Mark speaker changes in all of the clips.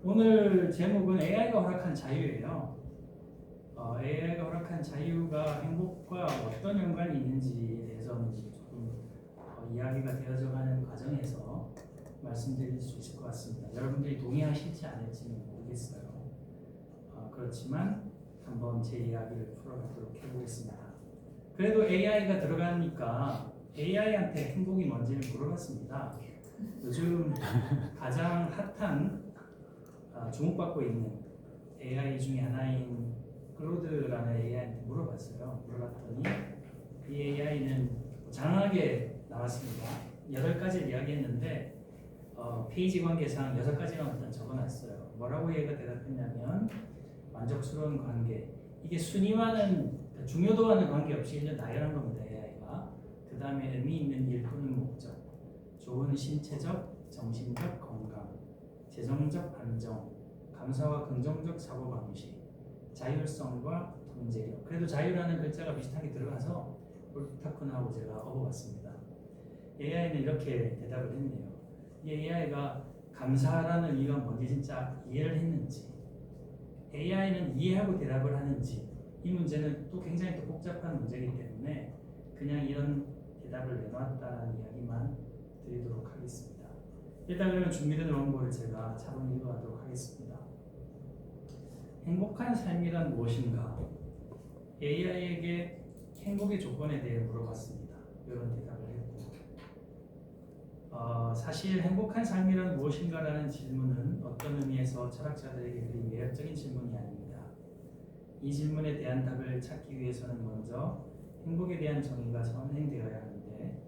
Speaker 1: 오늘 제목은 AI가 허락한 자유예요. AI가 허락한 자유가 행복과 어떤 연관이 있는지에 대해서 이제 조금 이야기가 되어져가는 과정에서 말씀드릴 수 있을 것 같습니다. 여러분들이 동의하실지 않을지는 모르겠어요. 그렇지만 한번 제 이야기를 풀어보도록 해보겠습니다. 그래도 AI가 들어가니까 AI한테 행복이 뭔지를 물어봤습니다. 요즘 가장 핫한 주목받고 있는 AI 중에 하나인 클로드라는 AI한테 물어봤어요. 물어봤더니 이 AI는 장황하게 나왔습니다. 8가지를 이야기했는데 페이지 관계상 6가지만 일단 적어놨어요. 뭐라고 얘가 대답했냐면 만족스러운 관계, 이게 순위와는 중요도와는 관계없이 일단 나열한 겁니다. AI가. 그 다음에 의미 있는 일 또는 목적, 좋은 신체적, 정신적 건강, 재정적 안정, 감사와 긍정적 사고방식, 자율성과 통제력. 그래도 자유라는 글자가 비슷하게 들어가서 옳다구나하고 제가 업어봤습니다. AI는 이렇게 대답을 했네요. 이 AI가 감사라는 의미가 뭔지 진짜 이해를 했는지, AI는 이해하고 대답을 하는지, 이 문제는 또 굉장히 또 복잡한 문제이기 때문에 그냥 이런 대답을 내놨다는 이야기만 드리도록 하겠습니다. 일단 그러면 준비된 원고를 제가 차분히 읽어가도록 하겠습니다. 행복한 삶이란 무엇인가? AI에게 행복의 조건에 대해 물어봤습니다. 이런 대답을 했고, 사실 행복한 삶이란 무엇인가라는 질문은 어떤 의미에서 철학자들에게 그리 매력적인 질문이 아닙니다. 이 질문에 대한 답을 찾기 위해서는 먼저 행복에 대한 정의가 선행되어야 하는데,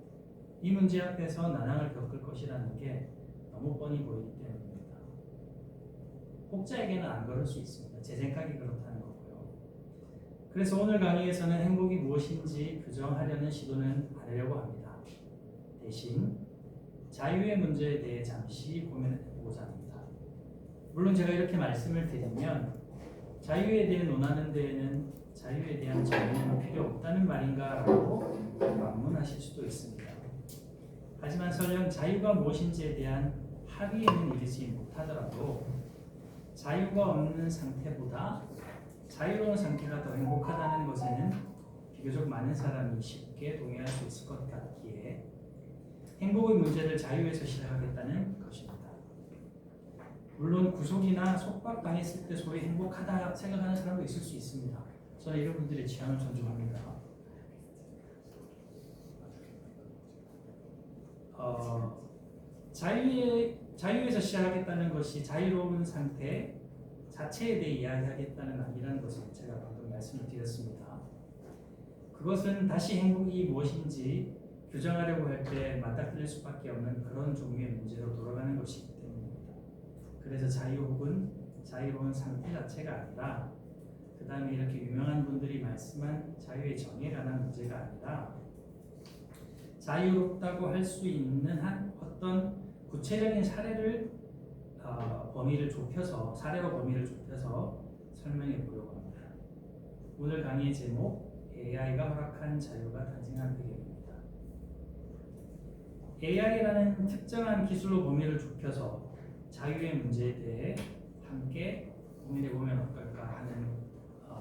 Speaker 1: 이 문제 앞에서 난항을 겪을 것이라는 게 너무 뻔히 보이기 때문입니다. 혹자에게는 안 그럴 수 있습니다. 제 생각이 그렇다는 거고요. 그래서 오늘 강의에서는 행복이 무엇인지 규정하려는 시도는 안 하려고 합니다. 대신 자유의 문제에 대해 잠시 고민해보고자 합니다. 물론 제가 이렇게 말씀을 드리면 자유에 대해 논하는 데에는 자유에 대한 정의는 필요 없다는 말인가 라고 반문하실 수도 있습니다. 하지만 설령 자유가 무엇인지에 대한 합의에는 이르지 못하더라도 자유가 없는 상태보다 자유로운 상태가 더 행복하다는 것에는 비교적 많은 사람이 쉽게 동의할 수 있을 것 같기에 행복의 문제를 자유에서 시작하겠다는 것입니다. 물론 구속이나 속박당했을 때 소위 행복하다 생각하는 사람도 있을 수 있습니다. 저는 이런 분들의 취향을 존중합니다. 자유에서 시작하겠다는 것이 자유로운 상태 자체에 대해 이야기하겠다는 아니라는 것을 제가 방금 말씀을 드렸습니다. 그것은 다시 행복이 무엇인지 규정하려고 할 때 맞닥뜨릴 수밖에 없는 그런 종류의 문제로 돌아가는 것이기 때문입니다. 그래서 자유 혹은 자유로운 상태 자체가 아니라, 그 다음에 이렇게 유명한 분들이 말씀한 자유의 정의에 관한 문제가 아니라, 자유롭다고 할 수 있는 한 어떤 구체적인 사례를 사례와 범위를 좁혀서 설명해 보려고 합니다. 오늘 강의의 제목, AI가 허락한 자유가 탄생한 배경입니다. AI라는 특정한 기술로 범위를 좁혀서 자유의 문제에 대해 함께 고민해 보면 어떨까 하는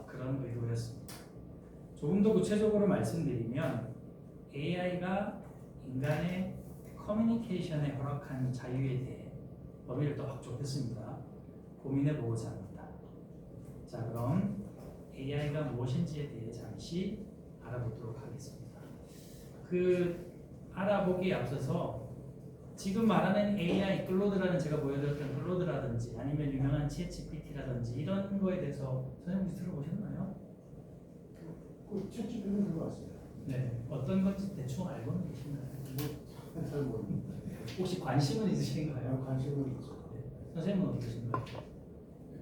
Speaker 1: 그런 의도였습니다. 조금 더 구체적으로 말씀드리면 AI가 인간의 커뮤니케이션에 허락한 자유에 대해 범위를 또 확 좁혔습니다. 고민해 보고자 합니다. 자, 그럼 AI가 무엇인지에 대해 잠시 알아보도록 하겠습니다. 알아보기에 앞서서 지금 말하는 AI, 클로드라는 제가 보여드렸던 클로드라든지 아니면 유명한 챗GPT라든지 이런 거에 대해서 선생님 들어보셨나요?
Speaker 2: 챗GPT는 들어봤어요.
Speaker 1: 네, 어떤 건지 대충 알고는 계신가요?
Speaker 2: 잘 모릅니다.
Speaker 1: 혹시 관심은 있으신가요?
Speaker 2: 관심은 있죠.
Speaker 1: 네. 선생님은 어떠신가요?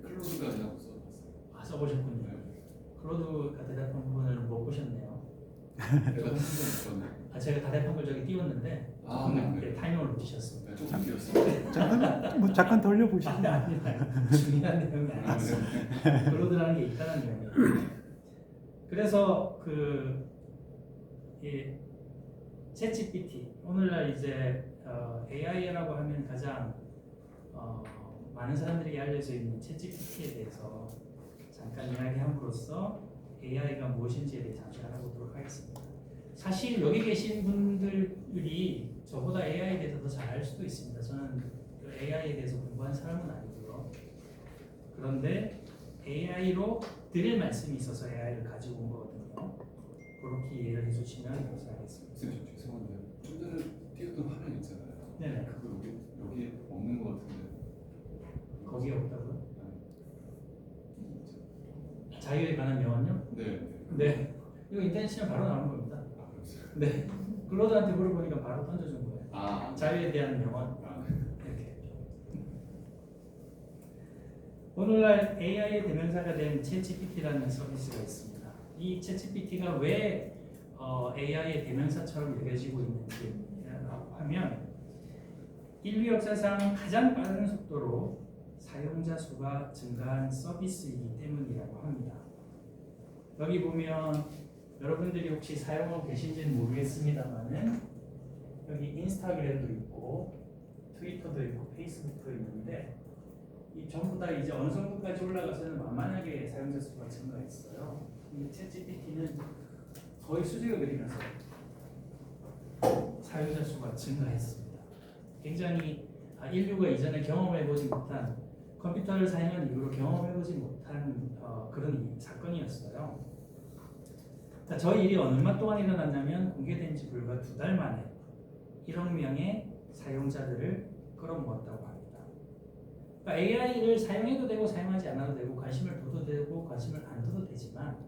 Speaker 3: 클로드가 아니라고 써봤어요.
Speaker 1: 써보셨군요. 클로드가 대답한 부분을 못 보셨네요.
Speaker 3: 내가 한번 봤네.
Speaker 1: 제가 다 대답한 걸 저기 띄웠는데
Speaker 3: 네.
Speaker 1: 타이머를 놓치셨습니다.
Speaker 3: 조금 길었어요.
Speaker 4: 잠깐 돌려보시죠.
Speaker 1: 아니다. 중요한 내용이 아니었어요. 클로드라는 게 있다는 내용이에요. 그래서 챗GPT, 오늘날 이제 AI라고 하면 가장 많은 사람들에게 알려져 있는 챗GPT에 대해서 잠깐 이야기함으로써 AI가 무엇인지에 대해 잠시 알아보도록 하겠습니다. 사실 여기 계신 분들이 저보다 AI에 대해서 더 잘 알 수도 있습니다. 저는 그 AI에 대해서 공부한 사람은 아니고요. 그런데 AI로 드릴 말씀이 있어서 AI를 가지고 온 거거든요. 그렇게 이해를 해주시면 감사하겠습니다.
Speaker 3: 선생님 죄송한데 좀 전에 띄웠던 화면 있잖아요.
Speaker 1: 네네.
Speaker 3: 그거 여기 없는 것 같은데.
Speaker 1: 거기에 없다고요?
Speaker 3: 네.
Speaker 1: 자유에 관한 명언요?
Speaker 3: 네.
Speaker 1: 네. 이거 인터넷 치면 바로 나오는 겁니다.
Speaker 3: 아 그렇어요.
Speaker 1: 네. 클로드한테 물어보니까 바로 던져준 거예요.
Speaker 3: 아.
Speaker 1: 자유에 대한 명언.
Speaker 3: 아.
Speaker 1: 이렇게. 오늘날 AI의 대명사가 된 챗GPT라는 서비스가 있습니다. 이 챗GPT가 왜 AI의 대명사처럼 여겨지고 있는지 하면 인류 역사상 가장 빠른 속도로 사용자 수가 증가한 서비스이기 때문이라고 합니다. 여기 보면 여러분들이 혹시 사용하고 계신지는 모르겠습니다만은 여기 인스타그램도 있고 트위터도 있고 페이스북도 있는데 이 전부 다 이제 어느 정도까지 올라가서는 만만하게 사용자 수가 증가했어요. 근데 챗GPT는 거의 수직을 그리면서 사용자 수가 증가했습니다. 굉장히 인류가 이전에 경험해보지 못한 컴퓨터를 사용한 이후로 경험해보지 못한 그런 사건이었어요. 자, 저희 일이 얼마 동안 일어났냐면 공개된 지 불과 2달 만에 1억 명의 사용자들을 끌어모았다고 합니다. 그러니까 AI를 사용해도 되고 사용하지 않아도 되고 관심을 둬도 되고 관심을 안 둬도 되지만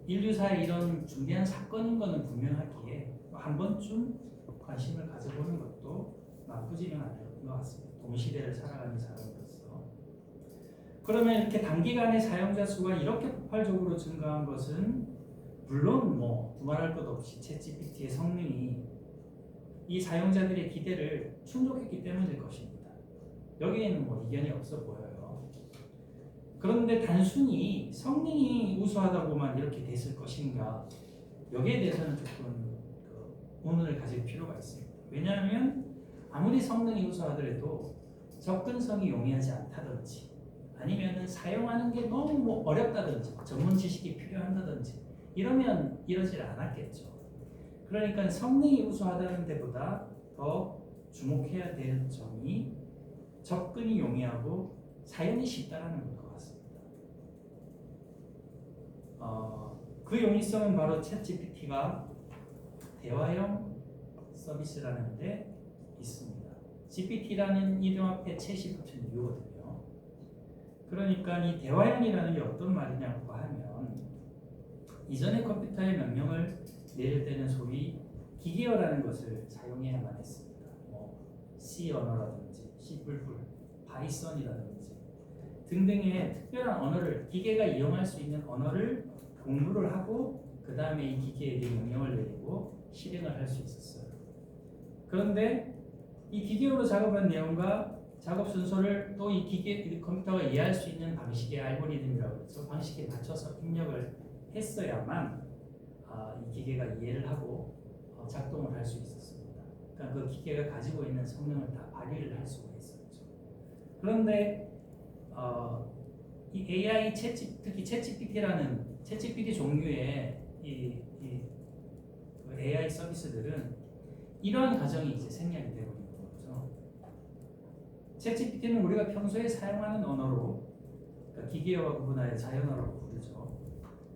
Speaker 1: 인류사에 이런 중대한 사건인 것은 분명하기에 한 번쯤 관심을 가져보는 것도 나쁘지는 않은 것 같습니다. 동시대를 살아가는 사람으로서. 그러면 이렇게 단기간에 사용자 수가 이렇게 폭발적으로 증가한 것은 물론 뭐 두말할 것 없이 챗GPT의 성능이 이 사용자들의 기대를 충족했기 때문일 것입니다. 여기에는 뭐 이견이 없어 보여요. 그런데 단순히 성능이 우수하다고만 이렇게 됐을 것인가? 여기에 대해서는 조금 의문을 가질 필요가 있습니다. 왜냐하면 아무리 성능이 우수하더라도 접근성이 용이하지 않다든지 아니면은 사용하는 게 너무 뭐 어렵다든지 전문 지식이 필요한다든지 이러면 이러질 않았겠죠. 그러니까 성능이 우수하다는 데보다 더 주목해야 될 점이 접근이 용이하고 사용이 쉽다라는 것 같습니다. 그 용이성은 바로 챗GPT가 대화형 서비스라는 데 있습니다. GPT라는 이름 앞에 챗이 붙은 이유거든요. 그러니까 이 대화형이라는 게 어떤 말이냐고 하면 이전에 컴퓨터에 명령을 내릴 때는 소위 기계어라는 것을 사용해야만 했습니다. 뭐 C 언어라든지 C++, 파이썬이라든지 등등의 특별한 언어를 기계가 이용할 수 있는 언어를 공부를 하고 그 다음에 이 기계에게 명령을 내리고 실행을 할 수 있었어요. 그런데 이 기계어로 작업한 내용과 작업 순서를 또 이 컴퓨터가 이해할 수 있는 방식의 알고리즘이라고 해서 방식에 맞춰서 입력을 했어야만 이 기계가 이해를 하고 작동을 할 수 있었습니다. 그러니까 그 기계가 가지고 있는 성능을 다 발휘를 할 수가 있었죠. 그런데 이 AI 특히 챗GPT라는 챗GPT 종류의 이 AI 서비스들은 이러한 과정이 이제 생략이 되고 있는 거죠. 챗GPT는 우리가 평소에 사용하는 언어로 그러니까 기계어와 구분하여 자연어라고 부르죠.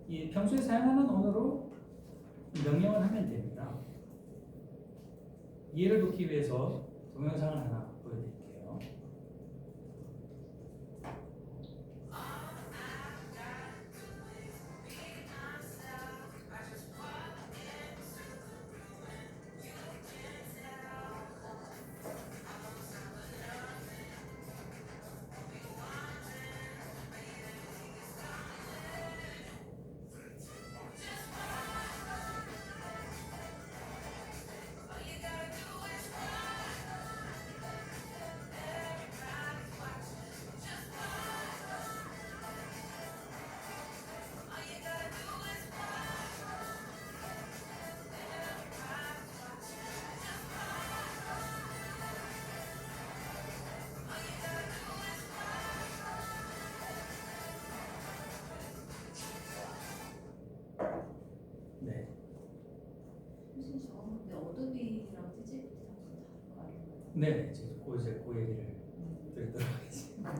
Speaker 1: 이 평소에 사용하는 언어로 명령을 하면 됩니다. 이해를 돕기 위해서 동영상을 하나 보여드릴게요. 네, 이제 그 얘기를 드리도록 하겠습니다.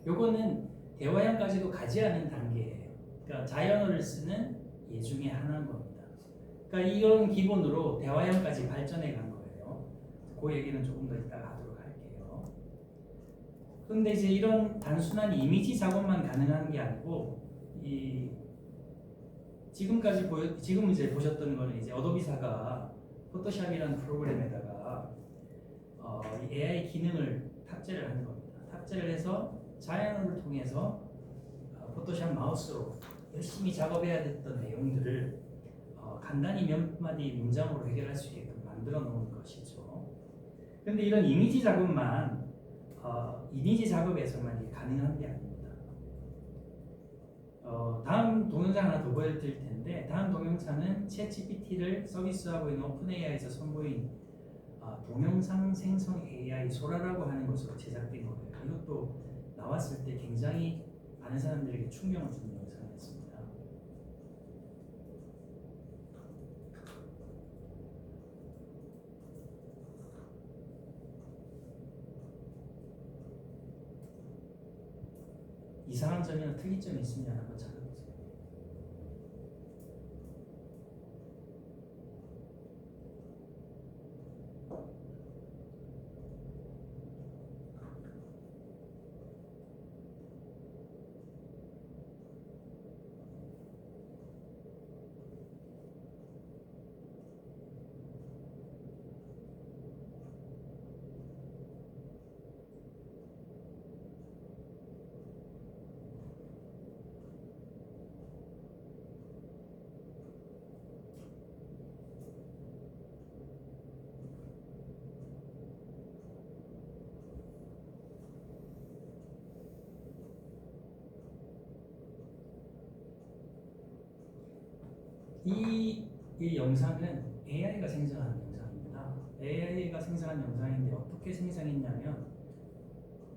Speaker 1: 요거는 대화형까지도 가지 않은 단계예요. 그러니까 자연어를 쓰는 예 중에 하나인 겁니다. 그러니까 이런 기본으로 대화형까지 발전해 간 거예요. 그 얘기는 조금 더 이따가 하도록 할게요. 그런데 이제 이런 단순한 이미지 작업만 가능한 게 아니고 지금 이제 보셨던 거는 이제 어도비사가 포토샵이라는 프로그램에다가 이 AI 기능을 탑재를 하는 겁니다. 탑재를 해서 자연어를 통해서 포토샵 마우스로 열심히 작업해야 됐던 내용들을 간단히 몇 마디 문장으로 해결할 수 있게끔 만들어 놓은 것이죠. 그런데 이런 이미지 작업만 이미지 작업에서만 이게 가능한 게 아닙니다. 다음 동영상 하나 더 보여드릴 텐데 다음 동영상은 챗GPT를 서비스하고 있는 오픈AI에서 선보인 동영상 생성 AI 소라라고 하는 것으로 제작된 거예요. 이것도 나왔을 때 굉장히 많은 사람들에게 충격을 주는 영상이었습니다. 이상한 점이나 특이점이 있으면 한번 찾아보세요. 이 영상은 AI가 생성한 영상입니다. AI가 생성한 영상인데 어떻게 생성했냐면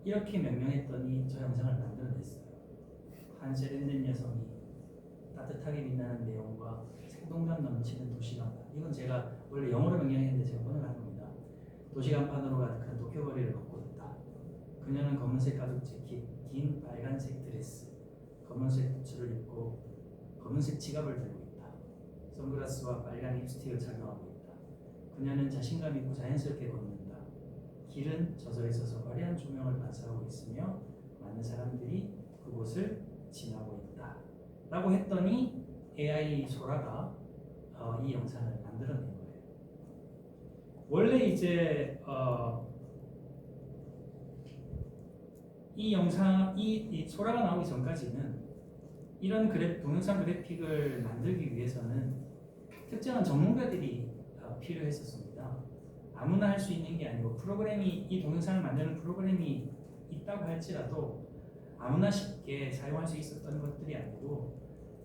Speaker 1: 이렇게 명령했더니 저 영상을 만들어냈어요. 한 세련된 여성이 따뜻하게 빛나는 내용과 생동감 넘치는 도시간판. 이건 제가 원래 영어로 명령했는데 제가 번역한 겁니다. 도시간판으로 가득한 도쿄 거리를 걷고 있다. 그녀는 검은색 가죽 재킷, 긴 빨간색 드레스, 검은색 부츠를 입고 검은색 지갑을 들고 있다. 선글라스와 빨간 립스틱을 착용하고 있다. 그녀는 자신감 있고 자연스럽게 걷는다. 길은 저절에 있어서 화려한 조명을 반사하고 있으며 많은 사람들이 그곳을 지나고 있다. 라고 했더니 AI 소라가 이 영상을 만들어낸 거예요. 원래 이제 이 영상, 이 소라가 나오기 전까지는 이런 동영상 그래픽을 만들기 위해서는 특정한 전문가들이 필요했었습니다. 아무나 할 수 있는 게 아니고 이 동영상을 만드는 프로그램이 있다고 할지라도 아무나 쉽게 사용할 수 있었던 것들이 아니고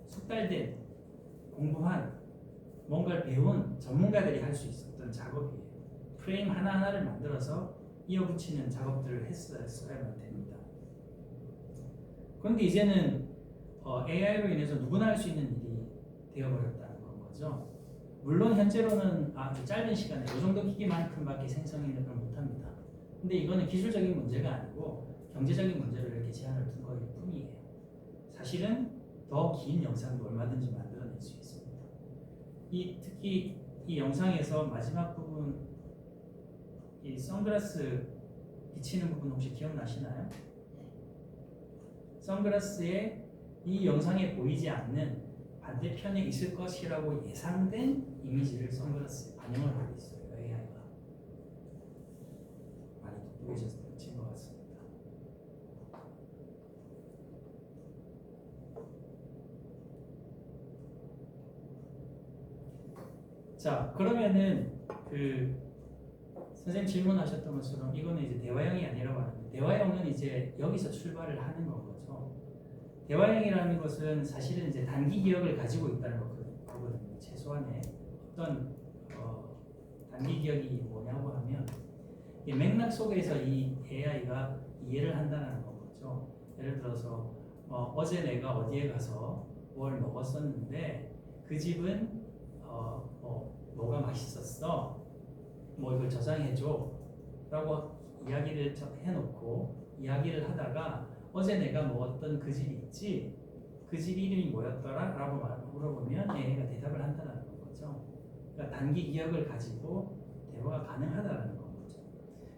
Speaker 1: 숙달된 공부한 뭔가를 배운 전문가들이 할 수 있었던 작업이에요. 프레임 하나하나를 만들어서 이어붙이는 작업들을 했어야만 됩니다. 그런데 이제는 AI로 인해서 누구나 할 수 있는 일이 되어버렸다는 건 거죠. 물론 현재로는 아주 짧은 시간에 이 정도 기기만큼밖에 생성을 못합니다. 근데 이거는 기술적인 문제가 아니고 경제적인 문제로 이렇게 제한을 둔 거일 뿐이에요. 사실은 더 긴 영상도 얼마든지 만들어낼 수 있습니다. 특히 이 영상에서 마지막 부분 이 선글라스 비치는 부분 혹시 기억나시나요? 선글라스에 이 영상에 보이지 않는 반대편에 있을 것이라고 예상된 이미지를 선글라스에 반영을 하고 있어요. AI가 많이 똑똑해진 것 같습니다. 자, 그러면은 선생님 질문하셨던 것처럼 이거는 이제 대화형이 아니라고 하는데 대화형은 이제 여기서 출발을 하는 거거든요. 대화형이라는 것은 사실은 이제 단기 기억을 가지고 있다는 거거든요. 최소한의 어떤 단기 기억이 뭐냐고 하면 이 맥락 속에서 이 AI가 이해를 한다는 거죠. 예를 들어서 어제 내가 어디에 가서 뭘 먹었었는데 그 집은 뭐가 맛있었어. 뭐 이걸 저장해줘 라고 이야기를 해놓고 이야기를 하다가 어제 내가 먹었던 그 집 있지? 그 집 이름이 뭐였더라? 라고 물어보면 얘가 대답을 한다는 거죠. 그러니까 단기 기억을 가지고 대화가 가능하다는 거죠.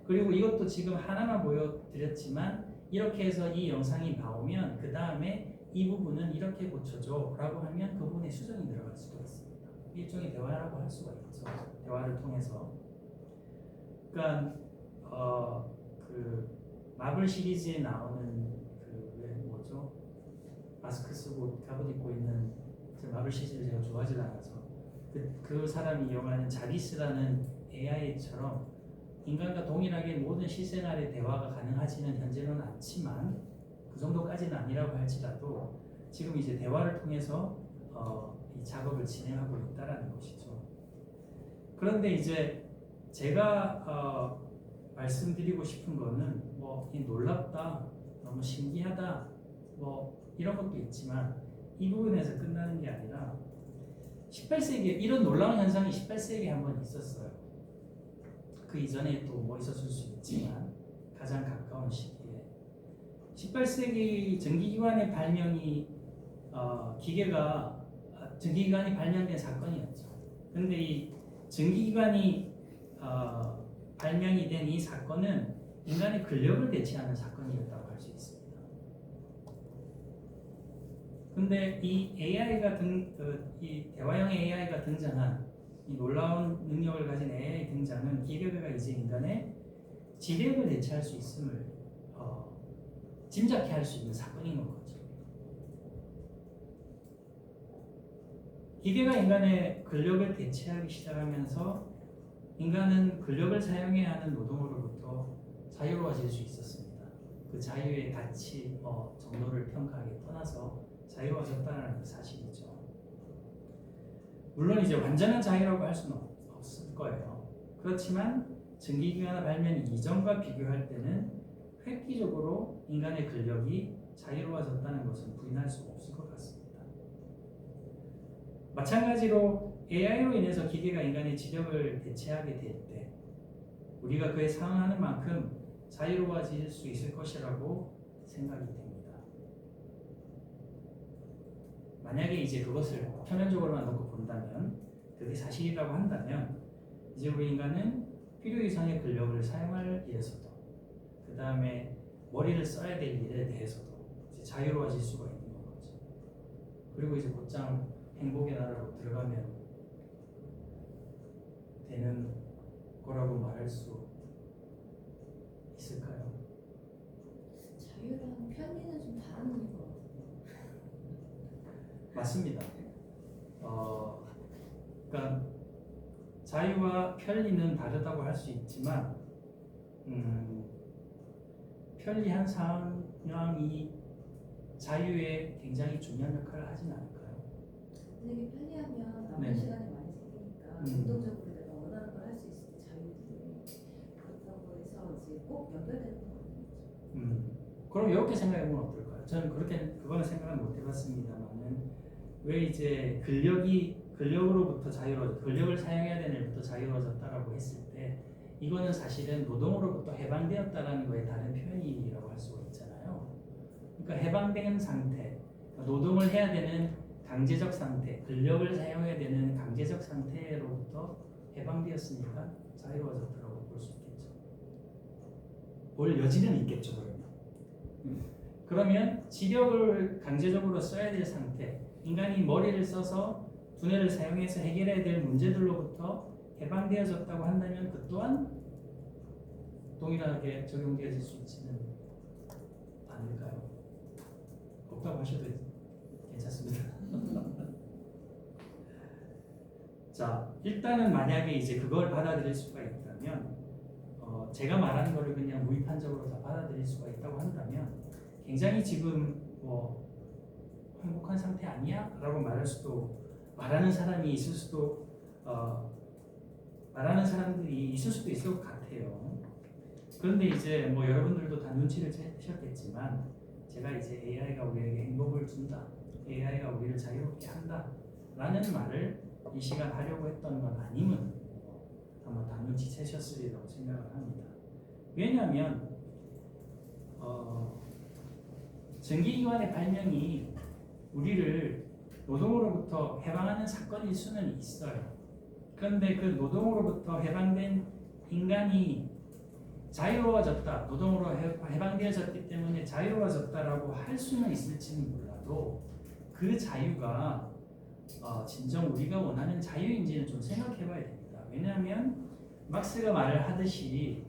Speaker 1: 그리고 이것도 지금 하나만 보여드렸지만 이렇게 해서 이 영상이 나오면 그 다음에 이 부분은 이렇게 고쳐줘 라고 하면 그 부분에 수정이 들어갈 수도 있습니다. 일종의 대화라고 할 수가 있죠. 대화를 통해서. 그러니까 그 마블 시리즈에 나오는 그 뭐죠? 마스크 쓰고 갑옷 입고 있는 저 마블 시리즈를 제가 좋아하지 않아서 그 사람이 이용하는 자비스라는 AI처럼 인간과 동일하게 모든 실생활의 대화가 가능하지는 현재는 않지만 그 정도까지는 아니라고 할지라도 지금 이제 대화를 통해서 이 작업을 진행하고 있다라는 것이죠. 그런데 이제 제가 말씀드리고 싶은 거는 뭐 놀랍다, 너무 신기하다, 뭐 이런 것도 있지만 이 부분에서 끝나는 게 아니라 18세기에 이런 놀라운 현상이 18세기에 한번 있었어요. 그 이전에 또 뭐 있었을 수 있지만 가장 가까운 시기에 18세기 전기기관의 발명이 전기기관이 발명된 사건이었죠. 그런데 이 전기기관이 발명이 된 이 사건은 인간의 근력을 대체하는 사건이었다고 할 수 있습니다. 근데 이 AI가 이 대화형의 AI가 등장한 이 놀라운 능력을 가진 AI 등장은 기계가 이제 인간의 지력을 대체할 수 있음을 짐작해 할 수 있는 사건인 거죠. 기계가 인간의 근력을 대체하기 시작하면서 인간은 근력을 사용해야 하는 노동으로부터 자유로워질 수 있었습니다. 그 자유의 가치, 정도를 평가하기 떠나서 자유로워졌다는 사실이죠. 물론 이제 완전한 자유라고 할 수는 없을 거예요. 그렇지만 전기기관 발명 이전과 비교할 때는 획기적으로 인간의 근력이 자유로워졌다는 것은 부인할 수 없을 것 같습니다. 마찬가지로 AI로 인해서 기계가 인간의 지력을 대체하게 될 때 우리가 그에 상응하는 만큼 자유로워질 수 있을 것이라고 생각이 됩니다. 만약에 이제 그것을 표면적으로만 놓고 본다면 그게 사실이라고 한다면 이제 우리 인간은 필요 이상의 근력을 사용할 일에서도 그 다음에 머리를 써야 될 일에 대해서도 이제 자유로워질 수가 있는 거죠. 그리고 이제 곧장 행복의 나라로 들어가면 되는 거라고 말할 수 있을까요?
Speaker 5: 자유랑 편리는 좀 다른 의미인 것 같아요.
Speaker 1: 맞습니다. 그러니까 자유와 편리는 다르다고 할 수 있지만 편리한 상황이 자유에 굉장히 중요한 역할을 하진 않을까요?
Speaker 5: 만약에 편리하면 남는
Speaker 1: 네.
Speaker 5: 시간이 많이 생기니까 능동적으로 내가 원하는 걸 할 수 있을 때 자유인데 그렇다고 해서 이제 꼭 연결되는 건 아니죠.
Speaker 1: 그럼 이렇게 생각해보면 어떨까요? 저는 그거는 생각은 못 해봤습니다만은 왜 이제 근력으로부터 근력을 사용해야 되는 일부터 자유로워졌다라고 했을 때 이거는 사실은 노동으로부터 해방되었다라는 거에 다른 표현이라고 할 수가 있잖아요. 그러니까 해방된 상태, 노동을 해야 되는 강제적 상태, 근력을 사용해야 되는 강제적 상태로부터 해방되었으니까 자유로워졌다고 볼 수 있겠죠. 볼 여지는 있겠죠, 그러면. 그러면 지력을 강제적으로 써야 될 상태, 인간이 머리를 써서 두뇌를 사용해서 해결해야 될 문제들로부터 해방되어졌다고 한다면 그 또한 동일하게 적용되어질 수 있지는 않을까요? 없다고 하셔도 괜찮습니다. 자, 일단은 만약에 이제 그걸 받아들일 수가 있다면 제가 말하는 거를 그냥 무비판적으로 다 받아들일 수가 있다고 한다면 굉장히 지금 뭐 행복한 상태 아니야? 라고 말하는 사람이 있을 수도 말하는 사람들이 있을 수도 있을 것 같아요. 그런데 이제 뭐 여러분들도 다 눈치를 채셨겠지만 제가 이제 AI가 우리에게 행복을 준다, AI가 우리를 자유롭게 한다 라는 말을 이 시간 하려고 했던 건 아님은 아마 다 눈치채셨으리라고 생각을 합니다. 왜냐하면 정기기관의 발명이 우리를 노동으로부터 해방하는 사건일 수는 있어요. 그런데 그 노동으로부터 해방된 인간이 자유로워졌다, 노동으로 해방되어졌기 때문에 자유로워졌다라고 할 수는 있을지는 몰라도 그 자유가 진정 우리가 원하는 자유인지는 좀 생각해봐야 됩니다. 왜냐하면 막스가 말을 하듯이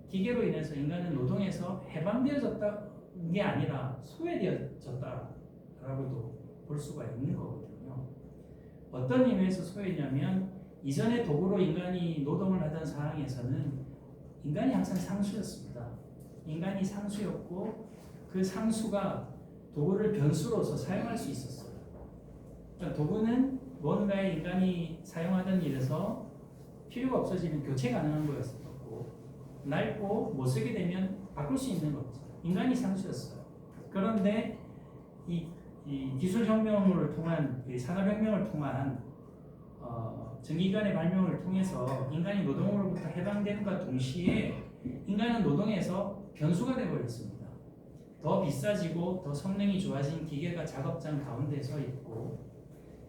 Speaker 1: 기계로 인해서 인간은 노동에서 해방되어졌다는 게 아니라 소외되어졌다라고도 볼 수가 있는 거거든요. 어떤 의미에서 소외냐면 이전에 도구로 인간이 노동을 하던 상황에서는 인간이 항상 상수였습니다. 인간이 상수였고 그 상수가 도구를 변수로서 사용할 수 있었어요. 그러니까 도구는 뭔가에 인간이 사용하던 일에서 필요가 없어지면 교체 가능한 거였었고 낡고 못 쓰게 되면 바꿀 수 있는 거죠. 인간이 상수였어요. 그런데 이 기술혁명을 통한 산업혁명을 통한 전기기관의 발명을 통해서 인간이 노동으로부터 해방됨과 동시에 인간은 노동에서 변수가 되어버렸습니다. 더 비싸지고 더 성능이 좋아진 기계가 작업장 가운데 서 있고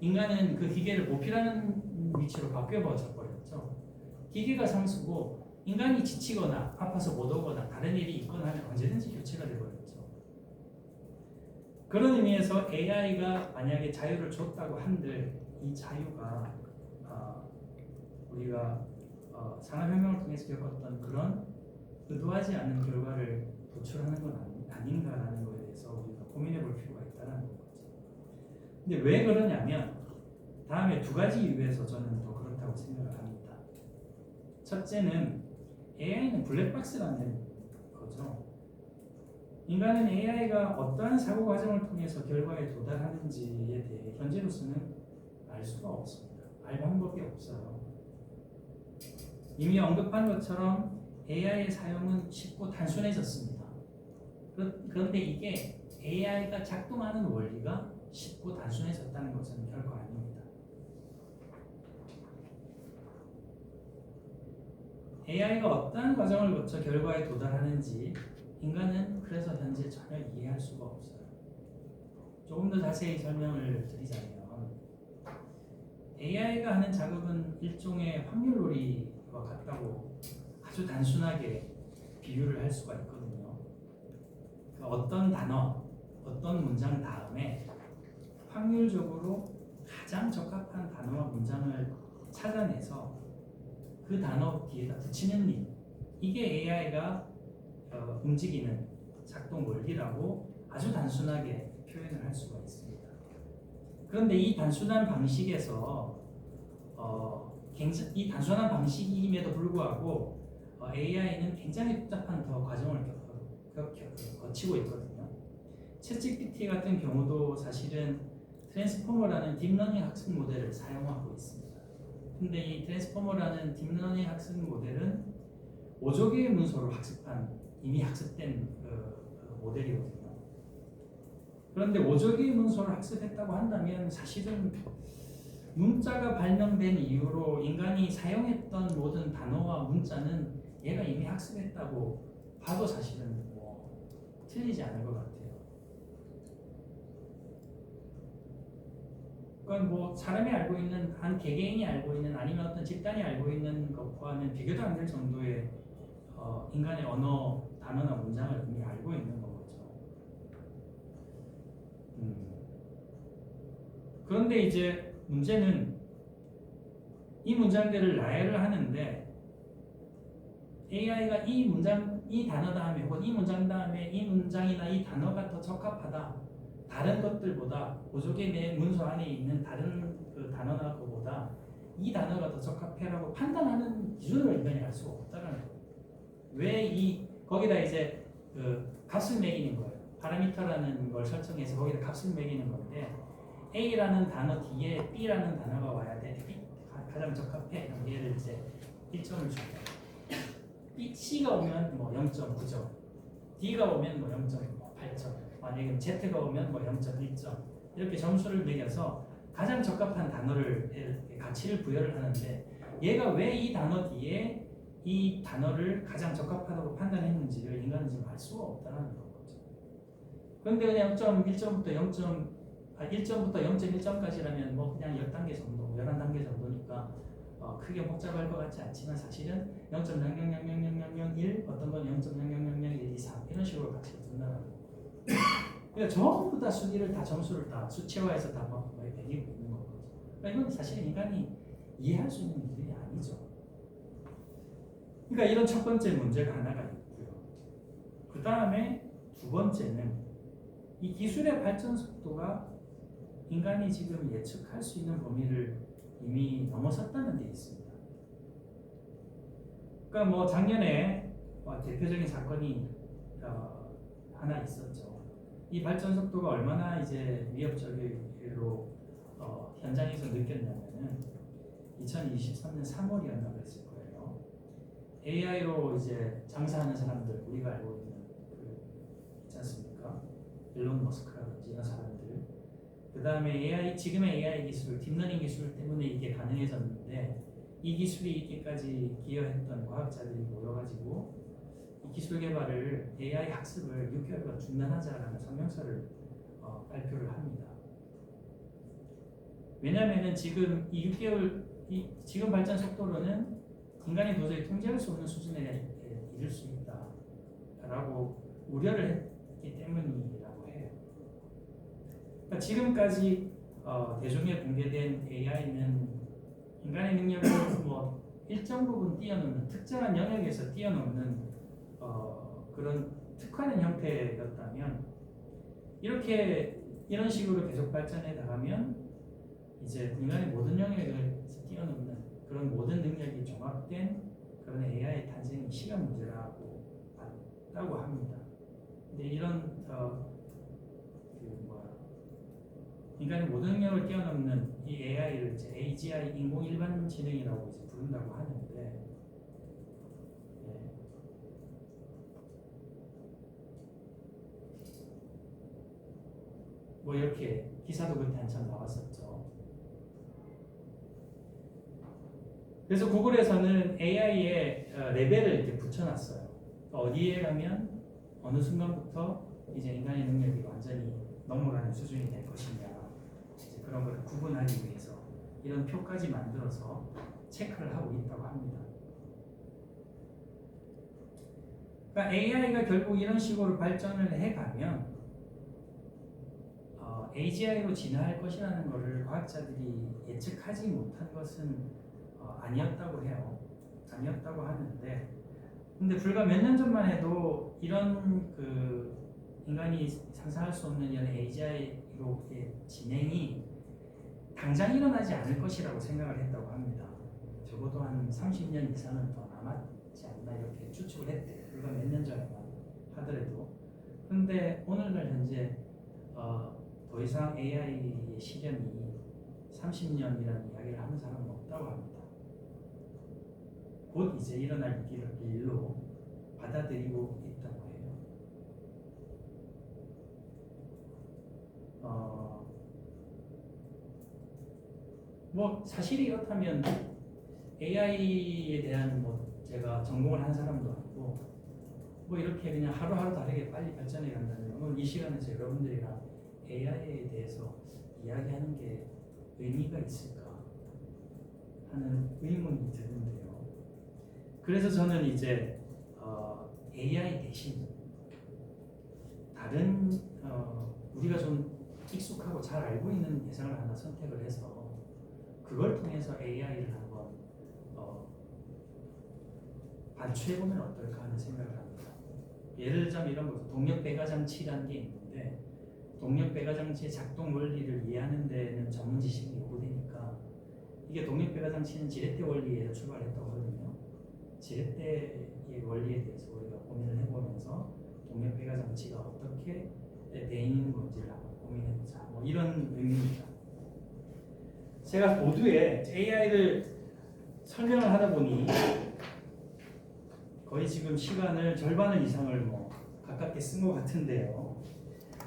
Speaker 1: 인간은 그 기계를 보필하는 위치로 바뀌어버렸죠. 기계가 상수고 인간이 지치거나 아파서 못 오거나 다른 일이 있거나 하면 언제든지 교체가 되어버렸죠. 그런 의미에서 AI가 만약에 자유를 줬다고 한들 이 자유가 우리가 산업혁명을 통해서 겪었던 그런 의도하지 않은 결과를 도출하는 건 아닌가라는 것에 대해서 우리가 고민해 볼 필요가 있다는 거죠. 근데 왜 그러냐면 다음에 두 가지 이유에서 저는 더 그렇다고 생각을 합니다. 첫째는 AI는 블랙박스라는 거죠. 인간은 AI가 어떠한 사고 과정을 통해서 결과에 도달하는지에 대해 현재로서는 알 수가 없습니다. 알 방법이 없어요. 이미 언급한 것처럼 AI의 사용은 쉽고 단순해졌습니다. 그런데 이게 AI가 작동하는 원리가 쉽고 단순해졌다는 것은 결코 아닙니다. AI가 어떠한 과정을 거쳐 결과에 도달하는지 인간은 그래서 현재 전혀 이해할 수가 없어요. 조금 더 자세히 설명을 드리자면 AI가 하는 작업은 일종의 확률놀이와 같다고 아주 단순하게 비유를 할 수가 있거든요. 그러니까 어떤 단어, 어떤 문장 다음에 확률적으로 가장 적합한 단어와 문장을 찾아내서 그 단어 뒤에다 붙이는 일, 이게 AI가 움직이는 작동 원리라고 아주 단순하게 표현을 할 수가 있습니다. 그런데 이 단순한 방식에서 이 단순한 방식임에도 불구하고 AI는 굉장히 복잡한 더 과정을 거치고 있거든요. 챗GPT 같은 경우도 사실은 트랜스포머라는 딥러닝 학습 모델을 사용하고 있습니다. 근데 이 트랜스포머라는 딥러닝 학습 모델은 5조 개의 문서로 이미 학습된 모델이거든요. 그런데 5조 개의 문서를 학습했다고 한다면 사실은 문자가 발명된 이후로 인간이 사용했던 모든 단어와 문자는 얘가 이미 학습했다고 봐도 사실은 틀리지 않을 것 같아요. 그건 사람이 알고 있는, 한 개개인이 알고 있는, 아니면 어떤 집단이 알고 있는 것과는 비교도 안 될 정도의 인간의 언어, 단어나 문장을 이미 알고 있는 거죠. 그런데 이제 문제는 이 문장들을 나열을 하는데 AI가 이 단어 다음에 혹은 이 문장 다음에 이 문장이나 이 단어가 더 적합하다, 다른 것들보다 5조개 내 문서 안에 있는 다른 그 단어나 것보다 이 단어가 더 적합해라고 판단하는 기준을 인간이 알 수가 없다는 거예요. 거기다 이제 값을 매기는 거예요. 파라미터라는 걸 설정해서 거기다 값을 매기는 건데 A라는 단어 뒤에 B라는 단어가 와야 돼. 가장 적합해. 그럼 얘를 이제 1점을 주고 C가 오면 0.9점, D가 오면 0.8점, 만약에 Z가 오면 0.1점 이렇게 점수를 매겨서 가장 적합한 단어를 가치를 부여를 하는데 얘가 왜 이 단어 뒤에 이 단어를 가장 적합하다고 판단했는지를 인간은 지금 알 수가 없다는 거죠. 그런데 그냥 1점부터 0.1점까지라면 뭐 그냥 10단계 정도, 11단계 정도니까 크게 복잡할 것 같지 않지만 사실은 0.000001 어떤 건 0.00000123 이런 식으로 같이 둔다는 거예요. 그러니까 전부 다 수기를 다 점수를 다 수치화해서 다 매기고 있는 거거든요. 그러니까 이건 사실 인간이 이해할 수 있는 일이 아니죠. 그러니까 이런 첫 번째 문제가 하나가 있고요. 그 다음에 두 번째는 이 기술의 발전 속도가 인간이 지금 예측할 수 있는 범위를 이미 넘어섰다는 데 있습니다. 그러니까 뭐 작년에 대표적인 사건이 하나 있었죠. 이 발전 속도가 얼마나 이제 위협적으로 현장에서 느꼈냐면은 2023년 3월이었나 그랬을 거예요. AI로 이제 장사하는 사람들 우리가 알고 있는 있지 않습니까? 일론 머스크라든지 이런 사람들. 그 다음에 지금의 AI 기술, 딥러닝 기술 때문에 이게 가능해졌는데 이 기술이 있기까지 기여했던 과학자들이 모여가지고 이 기술 개발을 AI 학습을 6개월간 중단하자라는 성명서를 발표를 합니다. 왜냐하면 지금 이 6개월 지금 발전 속도로는 인간이 도저히 통제할 수 없는 수준에 이를 수 있다라고 우려를 했기 때문이라고 해요. 그러니까 지금까지 대중에 공개된 AI는 인간의 능력을 뭐 일정 부분 뛰어넘는 특정한 영역에서 뛰어넘는 그런 특화된 형태였다면 이런 식으로 계속 발전해 나가면 이제 인간의 모든 영역에서 뛰어넘는 그런 모든 능력이 종합된 그런 AI 탄생이 시간 문제라고 봤다고 합니다. 근데 이런 인간의 모든 능력을 뛰어넘는 이 AI를 이제 AGI 인공 일반 지능이라고 이제 부른다고 하는데, 뭐 이렇게 기사도 그때 한참 나왔었죠. 그래서 구글에서는 AI의 레벨을 이렇게 붙여놨어요. 어디에 가면 어느 순간부터 이제 인간의 능력이 완전히 넘어가는 수준이 될 것이냐, 이제 그런 걸 구분하기 위해서 이런 표까지 만들어서 체크를 하고 있다고 합니다. 그러니까 AI가 결국 이런 식으로 발전을 해가면 AGI로 진화할 것이라는 것을 과학자들이 예측하지 못한 것은 아니었다고 해요. 아니었다고 하는데, 근데 불과 몇 년 전만 해도 이런 그 인간이 상상할 수 없는 이런 AGI로의 진행이 당장 일어나지 않을 것이라고 생각을 했다고 합니다. 적어도 한 30년 이상은 더 남았지 않나 이렇게 추측을 했대요. 불과 몇 년 전에만 하더라도. 그런데 오늘날 현재 더 이상 AI의 시련이 30년이라는 이야기를 하는 사람은 없다고 합니다. 곧 이제 일어날 일로 받아들이고 있다고 해요. 뭐 사실이 이렇다면 AI에 대한 뭐 제가 전공을 한 사람도 아니고 뭐 이렇게 그냥 하루하루 다르게 빨리 발전해 간다면 오늘 이 시간에서 여러분들이랑 AI에 대해서 이야기하는 게 의미가 있을까 하는 의문이 드는데요. 그래서 저는 이제 AI 대신 다른 우리가 좀 익숙하고 잘 알고 있는 대상을 하나 선택을 해서 그걸 통해서 AI를 한번 반추해보면 어떨까 하는 생각을 합니다. 예를 들자면 이런 거죠. 동력배가장치라는 게 있는데 동력배가장치의 작동 원리를 이해하는 데는 전문 지식이 요구되니까 이게 동력배가장치는 지렛대 원리에서 출발했다고 하거든요. 지렛대의 원리에 대해서 우리가 고민을 해보면서 동력배가장치가 어떻게 돼 있는 건지를 한번 고민해보자. 뭐 이런 의미입니다. 제가 모두에 AI를 설명을 하다 보니 거의 지금 시간을 절반을 이상을 뭐 가깝게 쓴 것 같은데요.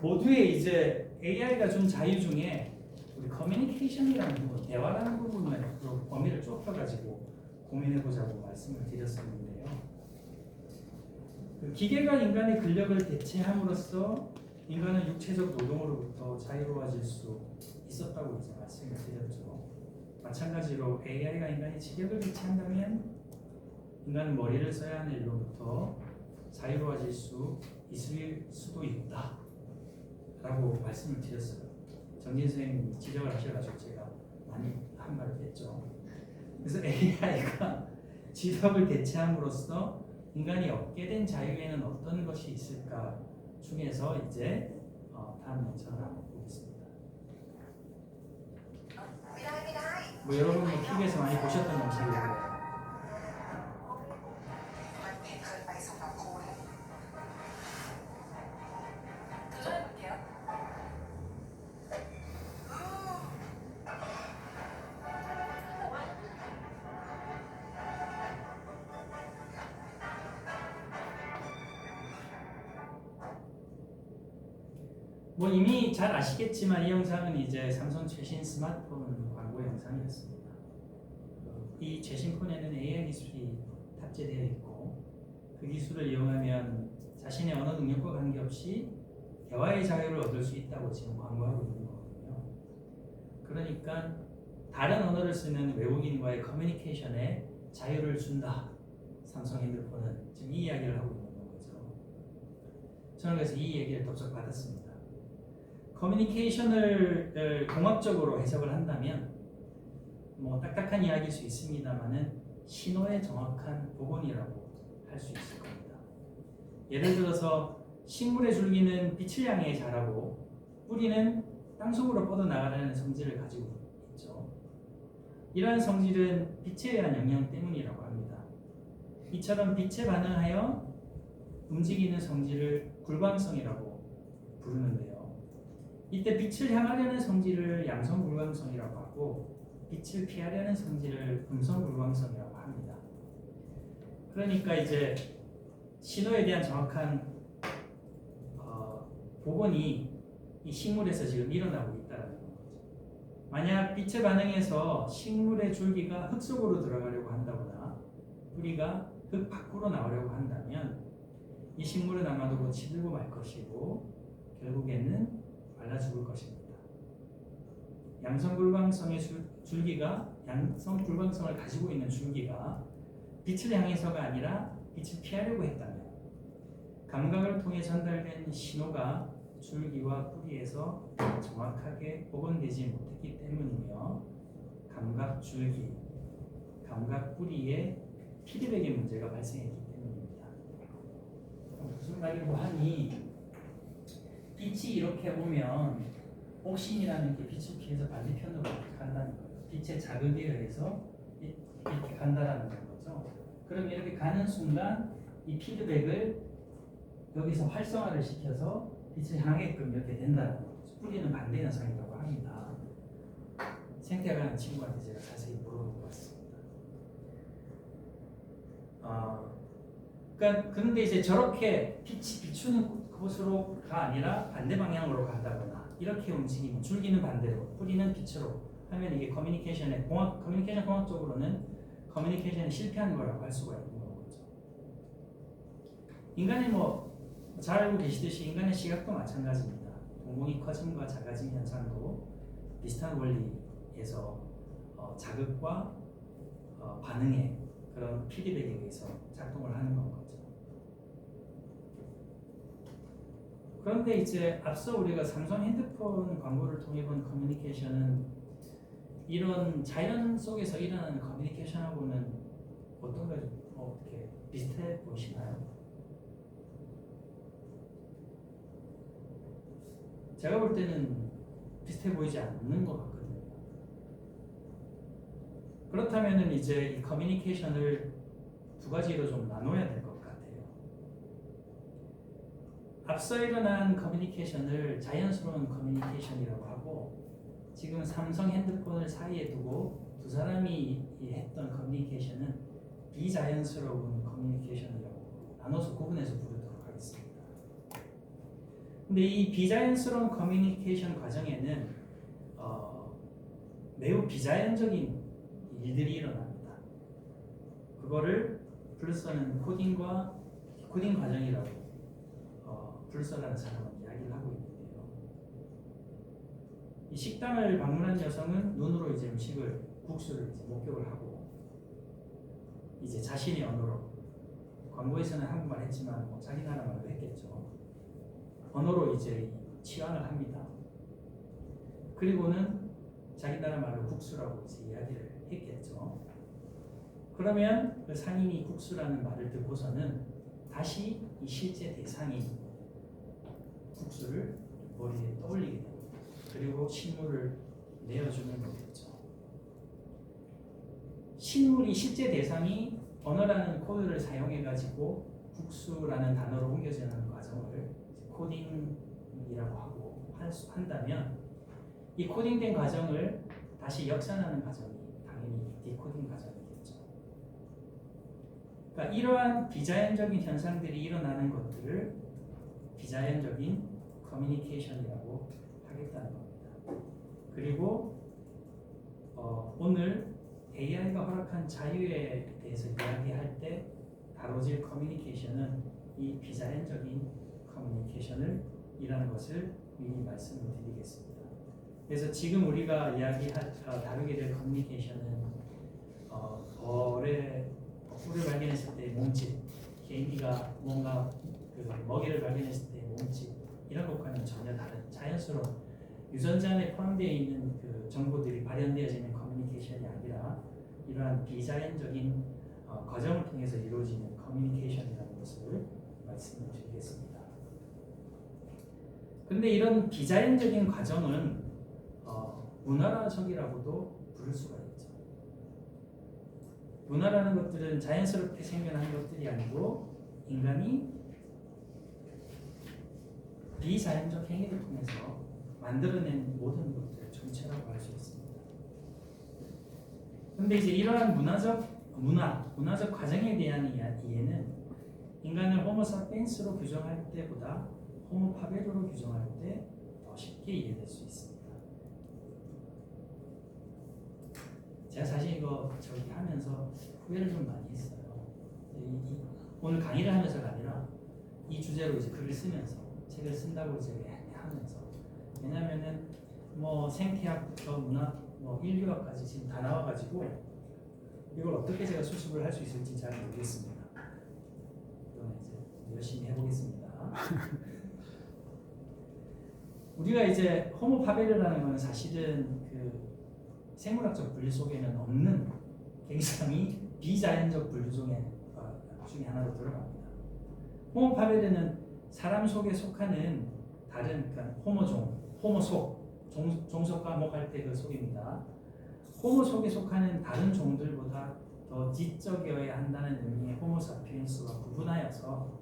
Speaker 1: 모두에 이제 AI가 준 자유 중에 우리 커뮤니케이션이라는 부분, 대화라는 부분을 범위를 좁혀가지고 고민해보자고 말씀을 드렸었는데 그 기계가 인간의 근력을 대체함으로써 인간은 육체적 노동으로부터 자유로워질 수 있었다고 이제 말씀을 드렸죠. 마찬가지로 AI가 인간의 지력을 대체한다면 인간은 머리를 써야 하는 일로부터 자유로워질 수 있을 수도 있다 라고 말씀을 드렸어요. 정진 선생님이 지적을 하셔가지고 제가 많이 한 말을 했죠. 그래서 AI가 지력을 대체함으로써 인간이 얻게 된 자유에는 어떤 것이 있을까 중에서 이제 다음 영상을 한번 보겠습니다. 뭐 여러분 뭐 TV에서 많이 보셨던 영상이고요. 뭐 이미 잘 아시겠지만 이 영상은 이제 삼성 최신 스마트폰 광고 영상이었습니다. 이 최신 폰에는 AI 기술이 탑재되어 있고 그 기술을 이용하면 자신의 언어 능력과 관계없이 대화의 자유를 얻을 수 있다고 지금 광고하고 있는 거거든요. 그러니까 다른 언어를 쓰는 외국인과의 커뮤니케이션에 자유를 준다. 삼성 핸드폰은 지금 이 이야기를 하고 있는 거죠. 저는 그래서 이 얘기를 덥석 받았습니다. 커뮤니케이션을 공학적으로 해석을 한다면 뭐 딱딱한 이야기일 수 있습니다만은 신호의 정확한 복원이라고 할 수 있을 겁니다. 예를 들어서 식물의 줄기는 빛을 향해 자라고 뿌리는 땅속으로 뻗어나가라는 성질을 가지고 있죠. 이러한 성질은 빛에 의한 영향 때문이라고 합니다. 이처럼 빛에 반응하여 움직이는 성질을 굴광성이라고 부르는데요. 이때 빛을 향하려는 성질을 양성굴광성이라고 하고 빛을 피하려는 성질을 음성굴광성이라고 합니다. 그러니까 이제 신호에 대한 정확한 복원이 이 식물에서 지금 일어나고 있다는 거죠. 만약 빛에 반응해서 식물의 줄기가 흙 속으로 들어가려고 한다거나 뿌리가 흙 밖으로 나오려고 한다면 이 식물은 아마도 곧 시들고 말 것이고 결국에는 말라 죽을 것입니다. 양성굴광성의 줄기가 양성굴광성을 가지고 있는 줄기가 빛을 향해서가 아니라 빛을 피하려고 했다면 감각을 통해 전달된 신호가 줄기와 뿌리에서 정확하게 복원되지 못했기 때문이며 감각 줄기, 감각 뿌리에 피드백의 문제가 발생했기 때문입니다. 무슨 말이고 하니 빛이 이렇게 오면 옥신이라는 게 빛을 피해서 반대편으로 간다는 거예요. 빛의 자극에 의해서 이렇게 간다라는 거죠. 그럼 이렇게 가는 순간 이 피드백을 여기서 활성화를 시켜서 빛을 향하게끔 이렇게 된다는 거죠. 뿌리는 반대 현상이라고 합니다. 생태학하는 친구한테 제가 자세히 물어보고 왔습니다. 그러니까 그런데 이제 저렇게 빛이 비추는 곳으로가 아니라 반대 방향으로 간다거나 이렇게 움직이면 줄기는 반대로, 뿌리는 빛으로 하면 이게 커뮤니케이션 공학적으로는 커뮤니케이션에 실패한 거라고 할 수가 있는 거죠. 인간의 잘 알고 계시듯이 인간의 시각도 마찬가지입니다. 동공이 커짐과 작아짐 현상도 비슷한 원리에서 자극과 반응의 그런 피드백에 의해서 작동을 하는 건 거죠. 그런데 이제 앞서 우리가 삼성 핸드폰 광고를 통해 본 커뮤니케이션은 이런 자연 속에서 일어나는 커뮤니케이션하고는 어떤가 어떻게 비슷해 보시나요? 제가 볼 때는 비슷해 보이지 않는 것 같거든요. 그렇다면은 이제 이 커뮤니케이션을 두 가지로 좀 나눠야 될 것 같아요. 앞서 일어난 커뮤니케이션을 자연스러운 커뮤니케이션이라고 하고 지금 삼성 핸드폰을 사이에 두고 두 사람이 했던 커뮤니케이션은 비자연스러운 커뮤니케이션이라고 나눠서 구분해서 부르도록 하겠습니다. 근데 이 비자연스러운 커뮤니케이션 과정에는 매우 비자연적인 일들이 일어납니다. 그거를 플러스는 코딩 과정이라고 불서라는 사람은 이야기를 하고 있는데요. 이 식당을 방문한 여성은 눈으로 이제 음식을 국수를 이제 목격을 하고 이제 자신의 언어로 광고에서는 한국말 했지만 뭐 자기 나라 말로 했겠죠. 언어로 이제 치환을 합니다. 그리고는 자기 나라 말로 국수라고 이제 이야기를 했겠죠. 그러면 그 상인이 국수라는 말을 듣고서는 다시 이 실제 대상인 국수를 머리에 떠올리게 됩니다. 그리고 실물을 내어주는 거겠죠. 실물이 실제 대상이 언어라는 코드를 사용해 가지고 국수라는 단어로 옮겨지는 과정을 코딩이라고 하고 한다면 이 코딩된 과정을 다시 역산하는 과정이 당연히 디코딩 과정이겠죠. 그러니까 이러한 비자연적인 현상들이 일어나는 것들을 비자연적인 커뮤니케이션이라고 하겠다는 겁니다. 그리고 오늘 AI가 허락한 자유에 대해서 이야기할 때 다뤄질 커뮤니케이션은 이 비자연적인 커뮤니케이션을 이라는 것을 미리 말씀을 드리겠습니다. 그래서 지금 우리가 다루게 될 커뮤니케이션은 꿀을 발견했을 때 몸짓, 개인기가 뭔가 그 먹이를 발견했을 때 몸짓 이런 것과는 전혀 다른 자연스러운 유전자 안에 포함되어 있는 그 정보들이 발현되어지는 커뮤니케이션이 아니라 이러한 비자연적인 과정을 통해서 이루어지는 커뮤니케이션이라는 것을 말씀을 드리겠습니다. 그런데 이런 비자연적인 과정은 문화라적이라고도 부를 수가 있죠. 문화라는 것들은 자연스럽게 생겨난 것들이 아니고 인간이 비자연적 행위를 통해서 만들어낸 모든 것들을 전체라고 할 수 있습니다. 그런데 이제 이러한 문화적 과정에 대한 이해는 인간을 호모 사피엔스로 규정할 때보다 호모 파베르로 규정할 때 더 쉽게 이해될 수 있습니다. 제가 사실 이거 하면서 후회를 좀 많이 했어요. 오늘 강의를 하면서가 아니라 이 주제로 이제 글을 쓰면서 책을 쓴다고 이제 하면서 왜냐면은 뭐 생태학부터 문학, 뭐 인류학까지 지금 다 나와가지고 이걸 어떻게 제가 수습을 할 수 있을지 잘 모르겠습니다. 이건 이제 열심히 해보겠습니다. 우리가 이제 호모 파베르라는 것은 사실은 그 생물학적 분류 속에는 없는 굉장히 비자연적 분류 중에 하나로 들어갑니다. 호모 파베르는 사람 속에 속하는 다른 그러니까 종속과 목할 때 그 속입니다. 호모 속에 속하는 다른 종들보다 더 지적이어야 한다는 의미의 호모 사피엔스와 구분하여서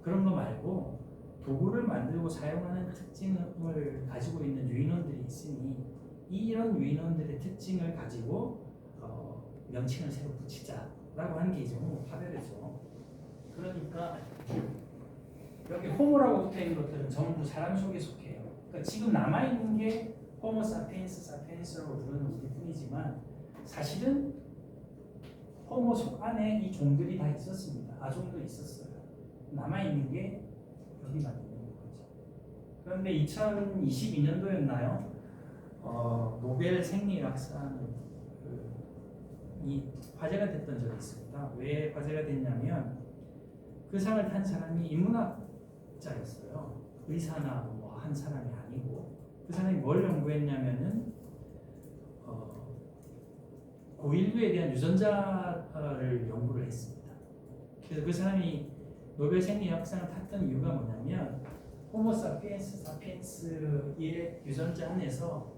Speaker 1: 그런 거 말고 도구를 만들고 사용하는 특징을 가지고 있는 유인원들이 있으니 이런 유인원들의 특징을 가지고 명칭을 새로 붙이자라고 하는 게 이제 호모 파베르죠. 그러니까 여기 호모라고 붙어있는 것들은 전부 사람 속에 속해요. 그러니까 지금 남아있는 게 호모 사피엔스라고 부르는 우리뿐이지만 사실은 호모 속 안에 이 종들이 다 있었습니다. 아종도 있었어요. 남아있는 게 여기만 있는 거죠. 그런데 2022년도였나요? 노벨 생리학상이 화제가 됐던 적이 있습니다. 왜 화제가 됐냐면 그 상을 탄 사람이 인문학자였어요. 의사나 뭐 한 사람이 아니고 그 사람이 뭘 연구했냐면은 고인류에 대한 유전자를 연구를 했습니다. 그래서 그 사람이 노벨 생리학상을 탔던 이유가 뭐냐면 호모 사피엔스의 유전자 안에서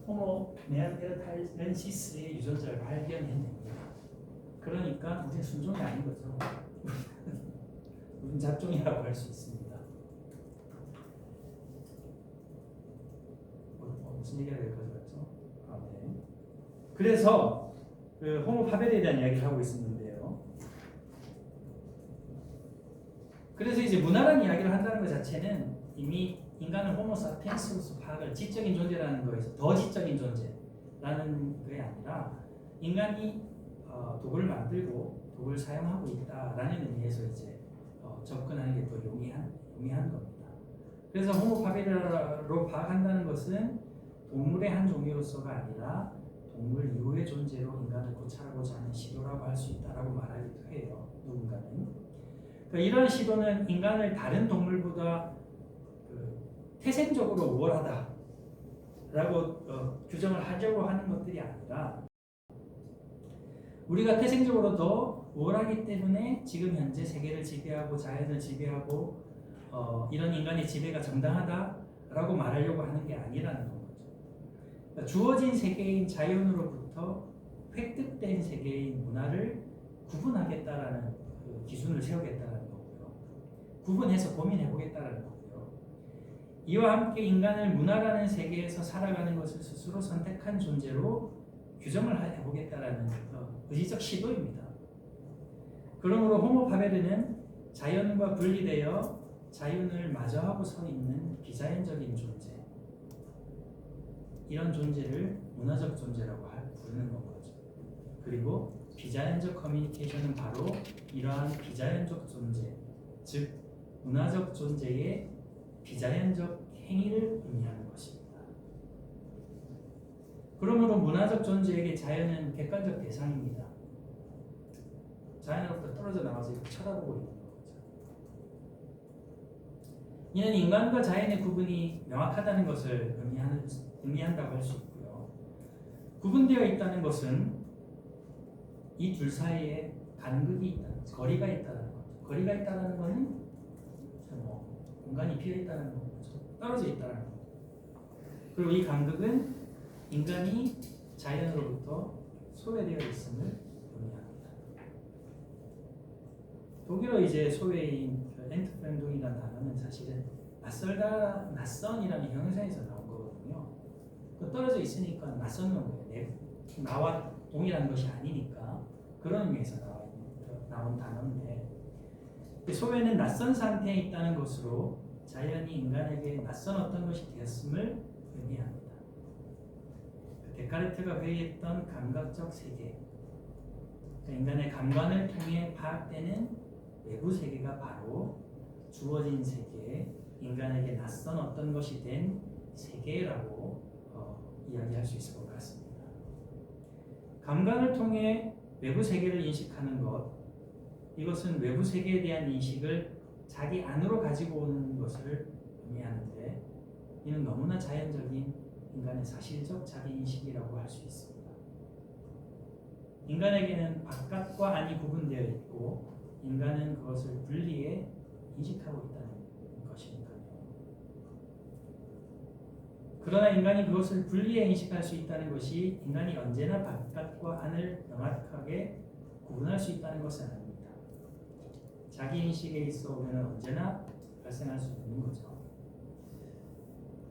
Speaker 1: 호모 네안데르탈렌시스의 유전자를 발견해냅니다. 그러니까 우리는 순종이 아닌 거죠. 우리는 잡종이라고 할 수 있습니다. 무슨 얘기가 될 거죠? 네. 그래서 그 호모 파베르에 대한 이야기를 하고 있었는데요. 그래서 이제 문화라는 이야기를 한다는 것 자체는 이미 인간을 호모 사피엔스로서 파악을 지적인 존재라는 거에서 더 지적인 존재라는 게 아니라 인간이 도구를 만들고 도구를 사용하고 있다라는 의미에서 이제 접근하는 게 더 용이한 겁니다. 그래서 호모 파비라로 파악한다는 것은 동물의 한 종류로서가 아니라 동물 이후의 존재로 인간을 고찰하고자 하는 시도라고 할 수 있다라고 말하기도 해요. 누군가는. 그러니까 이런 시도는 인간을 다른 동물보다 태생적으로 우월하다라고 규정을 하려고 하는 것들이 아니라 우리가 태생적으로 더 우월하기 때문에 지금 현재 세계를 지배하고 자연을 지배하고 이런 인간의 지배가 정당하다라고 말하려고 하는 게 아니라는 거죠. 그러니까 주어진 세계인 자연으로부터 획득된 세계인 문화를 구분하겠다라는 기준을 세우겠다라는 거고요. 구분해서 고민해 보겠다라는 거고요. 이와 함께 인간을 문화라는 세계에서 살아가는 것을 스스로 선택한 존재로 규정을 해보겠다라는 의지적 시도입니다. 그러므로 호모 파베르는 자연과 분리되어 자연을 마주하고 서 있는 비자연적인 존재, 이런 존재를 문화적 존재라고 부르는 건 거죠. 그리고 비자연적 커뮤니케이션은 바로 이러한 비자연적 존재, 즉 문화적 존재의 비자연적 행위를 의미하는 것입니다. 그러므로 문화적 존재에게 자연은 객관적 대상입니다. 자연으로부터 떨어져 나와서 이렇게 쳐다보고 있는 거죠. 이는 인간과 자연의 구분이 명확하다는 것을 의미한다고 할 수 있고요. 구분되어 있다는 것은 이 둘 사이에 간극이 있다, 거리가 있다는 거죠. 거리가 있다는 것은 공간이 비어 있다는 거죠. 떨어져 있다는 거죠. 그리고 이 간극은 인간이 자연으로부터 소외되어 있음을 의미합니다. 독일어 이제 소외인 엔트프렌동이라는 단어는 사실은 낯선이라는 형용사에서 나온 거거든요. 떨어져 있으니까 낯선 거예요. 나와 동일한 것이 아니니까 그런 의미에서 나온 단어인데, 소외는 낯선 상태에 있다는 것으로 자연이 인간에게 낯선 어떤 것이 되었음을 의미합니다. 데카르트가 회의했던 감각적 세계, 인간의 감관을 통해 파악되는 외부 세계가 바로 주어진 세계, 인간에게 낯선 어떤 것이 된 세계라고 이야기할 수 있을 것 같습니다. 감관을 통해 외부 세계를 인식하는 것, 이것은 외부 세계에 대한 인식을 자기 안으로 가지고 오는 것을 의미하는데, 이는 너무나 자연적인 인간의 사실적 자기인식이라고 할 수 있습니다. 인간에게는 바깥과 안이 구분되어 있고 인간은 그것을 분리해 인식하고 있다는 것이니까요. 그러나 인간이 그것을 분리해 인식할 수 있다는 것이 인간이 언제나 바깥과 안을 명확하게 구분할 수 있다는 것은 아닙니다. 자기인식에 있어 오면 언제나 발생할 수 있는 거죠.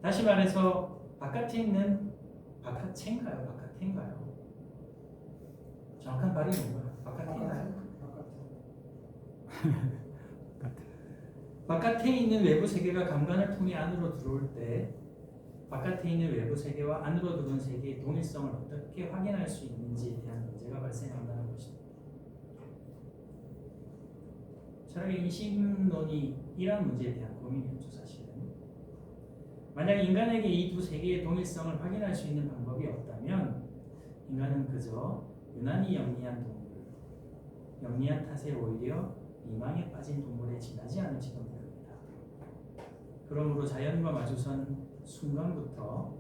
Speaker 1: 다시 말해서 바깥에 있는 바깥인가요? 정확한 발음이 뭔가요? 바깥인가요? 바깥에 있는 외부 세계가 감관을 통해 안으로 들어올 때 바깥에 있는 외부 세계와 안으로 들어온 세계의 동일성을 어떻게 확인할 수 있는지에 대한 문제가 발생한다는 것입니다. 철학의 인식론이 이러한 문제에 대한 고민이었죠, 사실은. 만약 인간에게 이 두 세계의 동일성을 확인할 수 있는 방법이 없다면 인간은 그저 유난히 영리한 동물, 영리한 탓에 오히려 미망에 빠진 동물에 지나지 않을지도 모릅니다. 그러므로 자연과 마주선 순간부터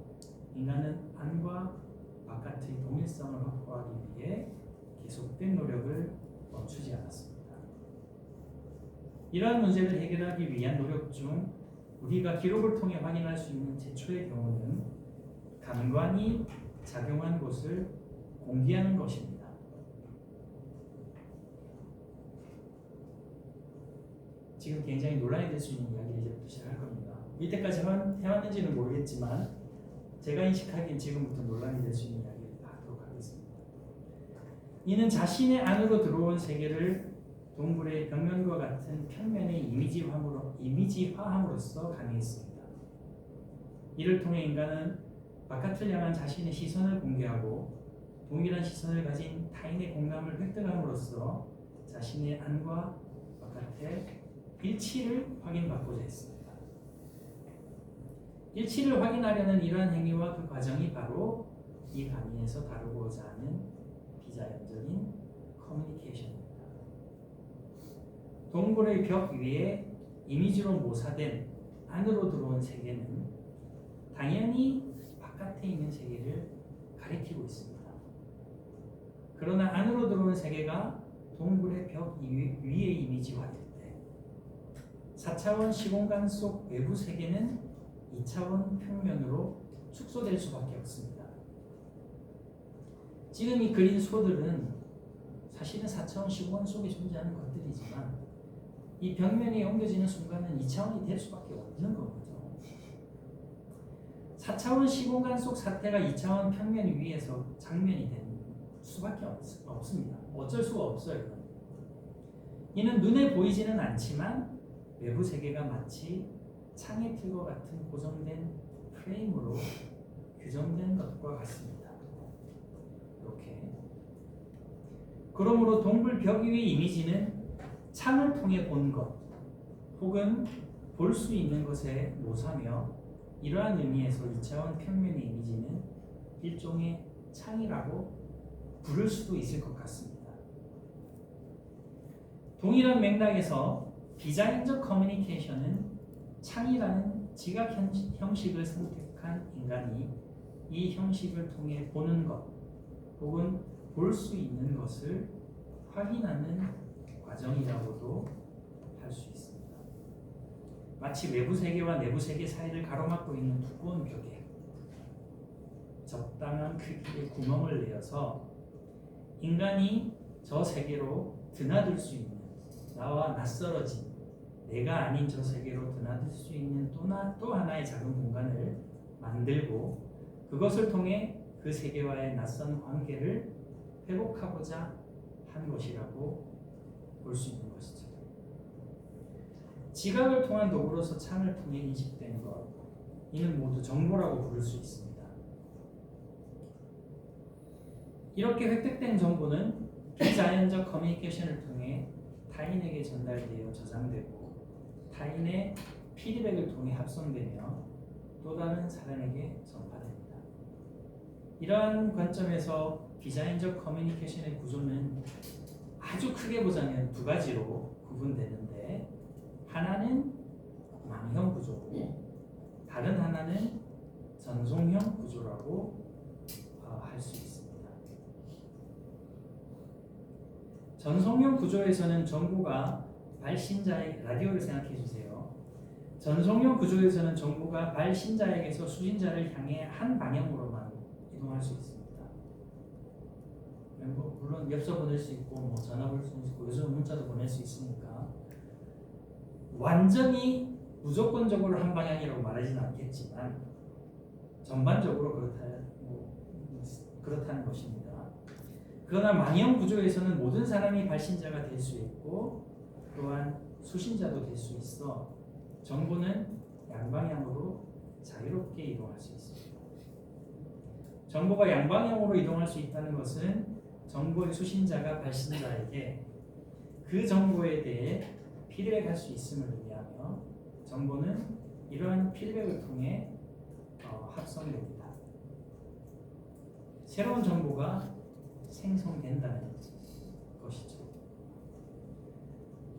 Speaker 1: 인간은 안과 바깥의 동일성을 확보하기 위해 계속된 노력을 멈추지 않았습니다. 이러한 문제를 해결하기 위한 노력 중 우리가 기록을 통해 확인할 수 있는 최초의 경우는 감관이 작용한 곳을 공개하는 것입니다. 지금 굉장히 논란이 될 수 있는 이야기를 이제부터 시작할 겁니다. 이때까지 해왔는지는 모르겠지만 제가 인식하기엔 지금부터 논란이 될 수 있는 이야기를 하도록 하겠습니다. 이는 자신의 안으로 들어온 세계를 동굴의 벽면과 같은 평면의 이미지화함으로써 가능했습니다. 이를 통해 인간은 바깥을 향한 자신의 시선을 공개하고 동일한 시선을 가진 타인의 공감을 획득함으로써 자신의 안과 바깥의 일치를 확인받고자 했습니다. 일치를 확인하려는 이러한 행위와 그 과정이 바로 이 강의에서 다루고자 하는 비자연적인 커뮤니케이션입니다. 동굴의 벽 위에 이미지로 모사된 안으로 들어온 세계는 당연히 바깥에 있는 세계를 가리키고 있습니다. 그러나 안으로 들어온 세계가 동굴의 벽 위에 이미지화될 때 4차원 시공간 속 외부 세계는 2차원 평면으로 축소될 수밖에 없습니다. 지금 이 그린 소들은 사실은 4차원 시공간 속에 존재하는 것들이지만 이 벽면이 옮겨지는 순간은 2차원이 될 수밖에 없는 거거든요. 4차원 시공간 속 사태가 2차원 평면 위에서 장면이 되는 수밖에 없습니다. 어쩔 수가 없어요. 이는 눈에 보이지는 않지만 외부 세계가 마치 창의 틀과 같은 고정된 프레임으로 규정된 것과 같습니다. 이렇게. 그러므로 동굴 벽 위의 이미지는 창을 통해 본 것 혹은 볼 수 있는 것에 모사며 이러한 의미에서 2차원 평면의 이미지는 일종의 창이라고 부를 수도 있을 것 같습니다. 동일한 맥락에서 비자연적 커뮤니케이션은 창이라는 지각 형식을 선택한 인간이 이 형식을 통해 보는 것 혹은 볼 수 있는 것을 확인하는 과정이라고도 할 수 있습니다. 마치 외부 세계와 내부 세계 사이를 가로막고 있는 두꺼운 벽에 적당한 크기의 구멍을 내어서 인간이 저 세계로 드나들 수 있는 나와 낯설어진 내가 아닌 저 세계로 드나들 수 있는 또 하나의 작은 공간을 만들고 그것을 통해 그 세계와의 낯선 관계를 회복하고자 한 것이라고 볼 수 있는 것이죠. 지각을 통한 도구로서 창을 통해 인식된 것, 이는 모두 정보라고 부를 수 있습니다. 이렇게 획득된 정보는 비자연적 커뮤니케이션을 통해 타인에게 전달되어 저장되고 타인의 피드백을 통해 합성되며 또 다른 사람에게 전파됩니다. 이러한 관점에서 비자연적 커뮤니케이션의 구조는 아주 크게 보자면 두 가지로 구분되는데 하나는 망형 구조고 다른 하나는 전송형 구조라고 할 수 있습니다. 전송형 구조에서는 정보가 발신자의 라디오를 생각해 주세요. 전송형 구조에서는 정보가 발신자에게서 수신자를 향해 한 방향으로만 이동할 수 있습니다. 물론 엽서 보낼 수 있고 전화 볼 수 있고 요즘 문자도 보낼 수 있으니까 완전히 무조건적으로 한 방향이라고 말하지는 않겠지만 전반적으로 그렇다는 것입니다. 그러나 망형 구조에서는 모든 사람이 발신자가 될 수 있고 또한 수신자도 될 수 있어 정보는 양방향으로 자유롭게 이동할 수 있습니다. 정보가 양방향으로 이동할 수 있다는 것은 정보의 수신자가 발신자에게 그 정보에 대해 피드백할 수 있음을 의미하며 정보는 이러한 피드백을 통해 합성됩니다. 새로운 정보가 생성된다는 것이죠.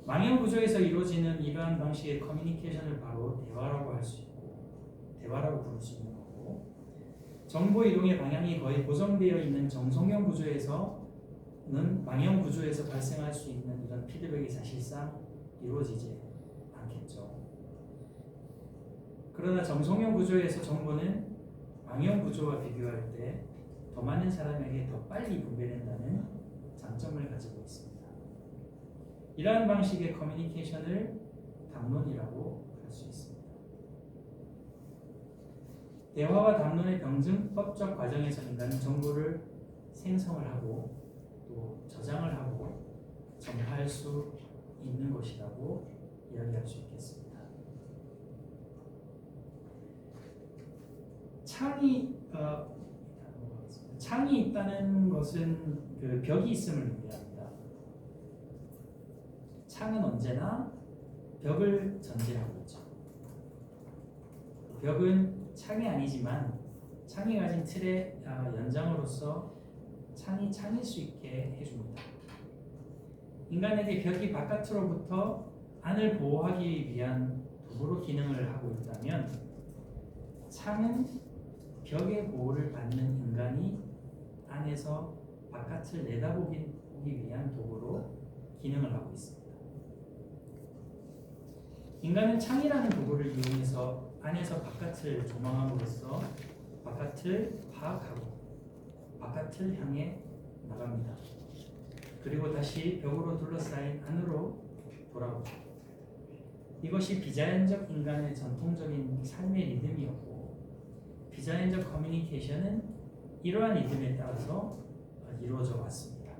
Speaker 1: 망형 구조에서 이루어지는 이러한 방식의 커뮤니케이션을 바로 대화라고 할 수 있고 대화라고 부를 수 있는 거고 정보 이동의 방향이 거의 고정되어 있는 정송형 구조에서는 망형 구조에서 발생할 수 있는 이런 피드백이 사실상 이루어지지 않겠죠. 그러나 정송형 구조에서 정보는 망형 구조와 비교할 때 더 많은 사람에게 더 빨리 분배된다는 장점을 가지고 있습니다. 이러한 방식의 커뮤니케이션을 담론이라고 할 수 있습니다. 대화와 담론의 병증법적 과정에서 인간은 정보를 생성을 하고 또 저장을 하고 전파할 수 있는 것이라고 이야기할 수 있겠습니다. 창이 있다는 것은 그 벽이 있음을 의미합니다. 창은 언제나 벽을 전제하고 있죠. 벽은 창이 아니지만 창이 가진 틀의 연장으로서 창이 창일 수 있게 해줍니다. 인간에게 벽이 바깥으로부터 안을 보호하기 위한 도구로 기능을 하고 있다면 창은 벽의 보호를 받는 인간이 안에서 바깥을 내다보기 위한 도구로 기능을 하고 있습니다. 인간은 창이라는 도구를 이용해서 안에서 바깥을 조망함으로써 바깥을 파악하고 바깥을 향해 나갑니다. 그리고 다시 벽으로 둘러싸인 안으로 돌아오죠. 이것이 비자연적 인간의 전통적인 삶의 리듬이었고 비자연적 커뮤니케이션은 이러한 리듬에 따라서 이루어져 왔습니다.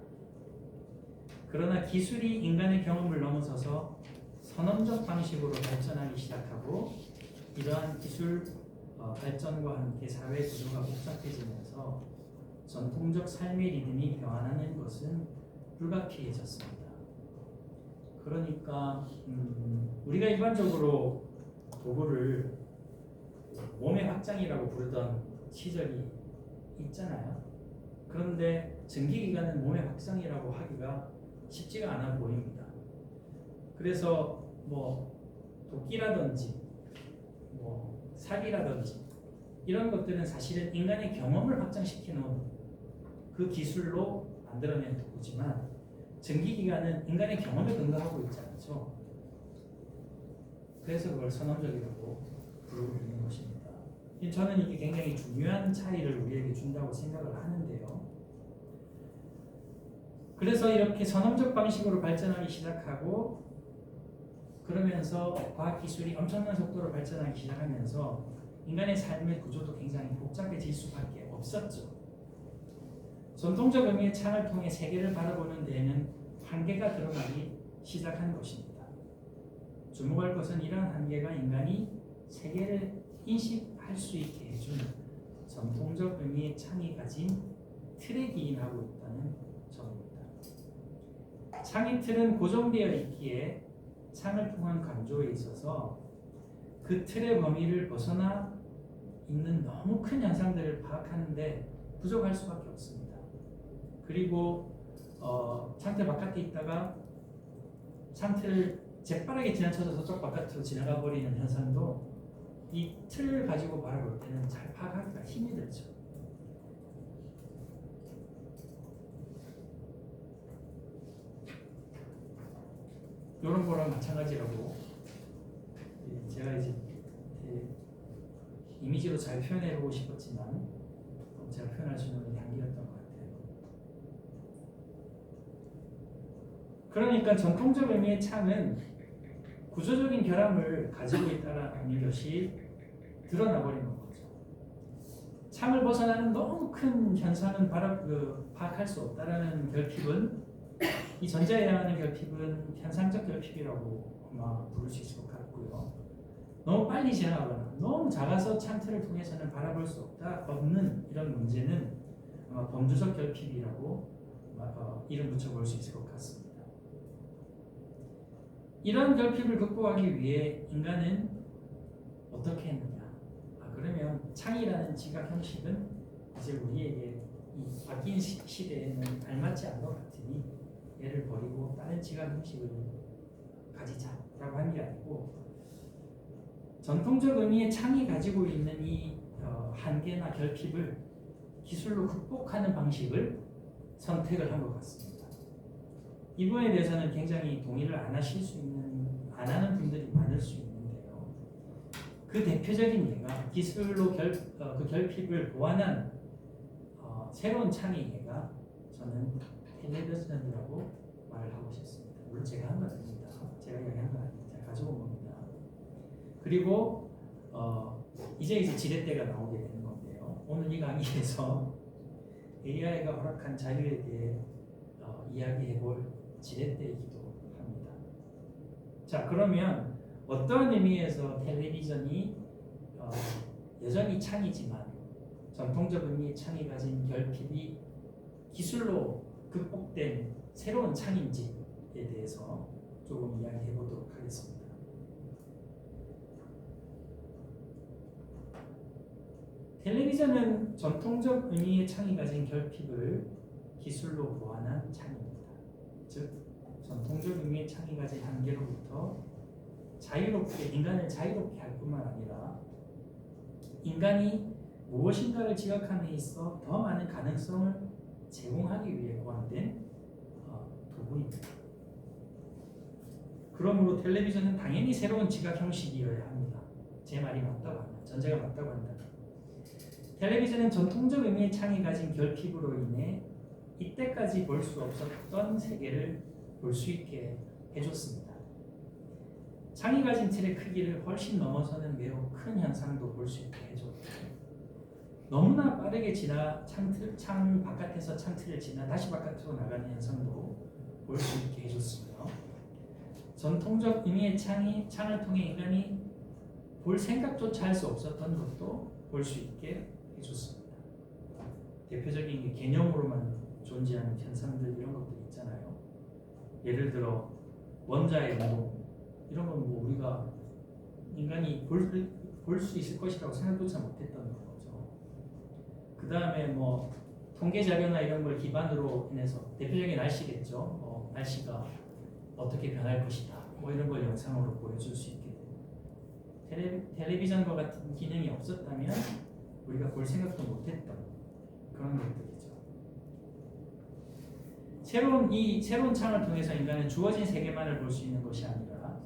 Speaker 1: 그러나 기술이 인간의 경험을 넘어서서 선언적 방식으로 발전하기 시작하고 이러한 기술 발전과 함께 사회 구조가 복잡해지면서 전통적 삶의 리듬이 변화하는 것은 불가피해졌습니다. 그러니까 우리가 일반적으로 도구를 몸의 확장이라고 부르던 시절이 있잖아요. 그런데 증기기관은 몸의 확장이라고 하기가 쉽지가 않아 보입니다. 그래서 뭐 도끼라든지 뭐 삽이라든지 이런 것들은 사실은 인간의 경험을 확장시켜 놓은 그 기술로 만들어낸 도구지만 증기기관은 인간의 경험에 근거하고 있지 않죠. 그래서 그걸 선언적이라고 부르고 있는 것입니다. 저는 이게 굉장히 중요한 차이를 우리에게 준다고 생각을 하는데요. 그래서 이렇게 선언적 방식으로 발전하기 시작하고 그러면서 과학기술이 엄청난 속도로 발전하기 시작하면서 인간의 삶의 구조도 굉장히 복잡해질 수밖에 없었죠. 전통적 의미의 창을 통해 세계를 바라보는 데에는 한계가 드러나기 시작한 것입니다. 주목할 것은 이러한 한계가 인간이 세계를 인식할 수 있게 해준 전통적 의미의 창이 가진 틀에 기인하고 있다는 점입니다. 창의 틀은 고정되어 있기에 창을 통한 강조에 있어서 그 틀의 범위를 벗어나 있는 너무 큰 현상들을 파악하는데 부족할 수밖에 없습니다. 그리고 창틀 바깥에 있다가 창틀을 재빠르게 지나쳐서 저쪽 바깥으로 지나가 버리는 현상도 이 틀을 가지고 바라볼 때는 잘 파악하기가 힘이 들죠. 이런 거랑 마찬가지라고 제가 이제 이미지로 잘 표현해보고 싶었지만 제가 표현할 수 있는 한계였던 것 같아요. 그러니까 전통적 의미의 창은 구조적인 결함을 가지고 있다는 것이 드러나버리는 거죠. 창을 벗어나는 너무 큰 현상은 파악할 수 없다라는 결핍은 이 전자에 해당하는 결핍은 현상적 결핍이라고 아마 부를 수 있을 것 같고요. 너무 빨리 지나가거나 너무 작아서 창틀을 통해서는 바라볼 수 없는 이런 문제는 아마 범주적 결핍이라고 이름 붙여볼 수 있을 것 같습니다. 이런 결핍을 극복하기 위해 인간은 어떻게 했느냐? 그러면 창이라는 지각 형식은 이제 우리에게 이 바뀐 시대에는 알맞지 않은 것 같으니 얘를 버리고 다른 지각 형식을 가지자라고 한 게 아니고 전통적 의미의 창이 가지고 있는 이 한계나 결핍을 기술로 극복하는 방식을 선택을 한 것 같습니다. 이 부분에 대해서는 굉장히 동의를 안 하는 분들이 많을 수 있는데요. 그 대표적인 예가 기술로 그 결핍을 보완한 새로운 창의 예가 저는 텔레비전이라고 말을 하고 싶습니다. 물론 제가 한 건 아닙니다. 제가 이야기한 건 아닙니다. 제가 가져온 겁니다. 그리고 이제 지렛대가 나오게 되는 건데요. 오늘 이 강의에서 AI가 허락한 자유에 대해 이야기해볼 지렛대이기도 합니다. 자, 그러면 어떤 의미에서 텔레비전이 여전히 창이지만 전통적 의미의 창이 가진 결핍이 기술로 극복된 새로운 창인지에 대해서 조금 이야기해 보도록 하겠습니다. 텔레비전은 전통적 의미의 창이 가진 결핍을 기술로 보완한 창입니다. 즉 전통적 의미의 창이 가진 한계로부터 자유롭게 인간을 자유롭게 할 뿐만 아니라 인간이 무엇인가를 지각함에 있어 더 많은 가능성을 제공하기 위해 고안된 도구입니다. 그러므로 텔레비전은 당연히 새로운 지각 형식이어야 합니다. 제 말이 맞다고 한다. 전제가 맞다고 한다. 텔레비전은 전통적 의미의 창이 가진 결핍으로 인해 이때까지 볼 수 없었던 세계를 볼 수 있게 해줬습니다. 창이 가진 틀의 크기를 훨씬 넘어서는 매우 큰 현상도 볼 수 있게 해줬고 너무나 빠르게 지나 창 바깥에서 창틀을 지나 다시 바깥으로 나가는 현상도 볼 수 있게 해줬으며 전통적 의미의 창을 통해 인간이 볼 생각조차 할 수 없었던 것도 볼 수 있게 해줬습니다. 대표적인 게 개념으로만 존재하는 현상들 이런 것들 있잖아요. 예를 들어 원자의 운동 이런 건 뭐 우리가 인간이 볼 수 있을 것이라고 생각조차 못했던 거죠. 그 다음에 뭐 통계 자료나 이런 걸 기반으로 인해서 대표적인 날씨겠죠. 날씨가 어떻게 변할 것이다. 뭐 이런 걸 영상으로 보여줄 수 있게 되고 텔레비전과 같은 기능이 없었다면 우리가 볼 생각도 못했던 그런 것들이죠. 새로운 창을 통해서 인간은 주어진 세계만을 볼 수 있는 것이 아니라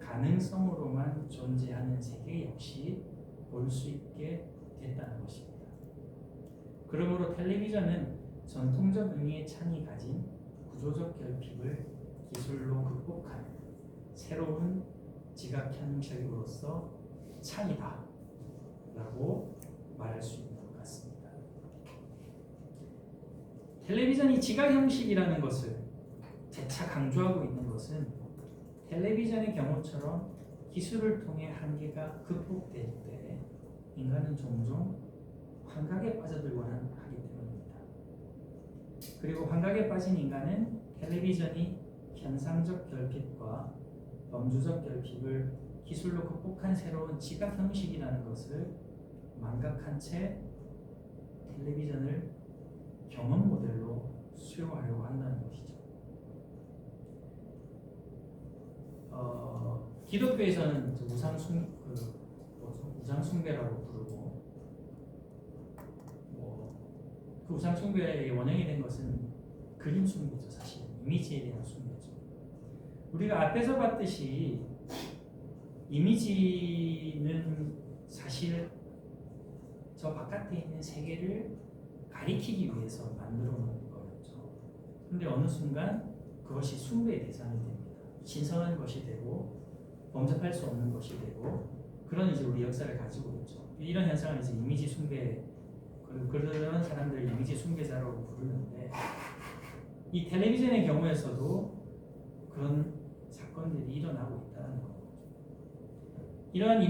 Speaker 1: 가능성으로만 존재하는 세계 역시 볼 수 있게 됐다는 것입니다. 그러므로 텔레비전은 전통적 의미의 창이 가진 구조적 결핍을 기술로 극복한 새로운 지각 형식으로서 창이다 라고 말할 수 있는 것 같습니다. 텔레비전이 지각 형식이라는 것을 재차 강조하고 있는 것은 텔레비전의 경우처럼 기술을 통해 한계가 극복될 때 인간은 종종 환각에 빠져들곤 하기 때문입니다. 그리고 환각에 빠진 인간은 텔레비전이 현상적 결핍과 범주적 결핍을 기술로 극복한 새로운 지각 형식이라는 것을 망각한 채 텔레비전을 경험 모델로 수용하려고 한다는 것이죠. 기독교에서는 우상 숭배라고 부르고 그 우상 숭배의 원형이 된 것은 그림 숭배죠. 사실 이미지에 대한 숭배죠. 우리가 앞에서 봤듯이 이미지는 사실 저 바깥에 있는 세계를 가리키기 위해서 만들어 놓은 거였죠. 그런데 어느 순간 그것이 숭배의 대상이 됩니다. 신성한 것이 되고 범접할 수 없는 것이 되고 그런 이제 우리 역사를 가지고 있죠. 이런 현상을 이제 이미지 숭배 그런 사람들을 이미지 숭배자라고 부르는데 이 텔레비전의 경우에서도 그런 사건들이 일어나고 있다는 거죠. 이러한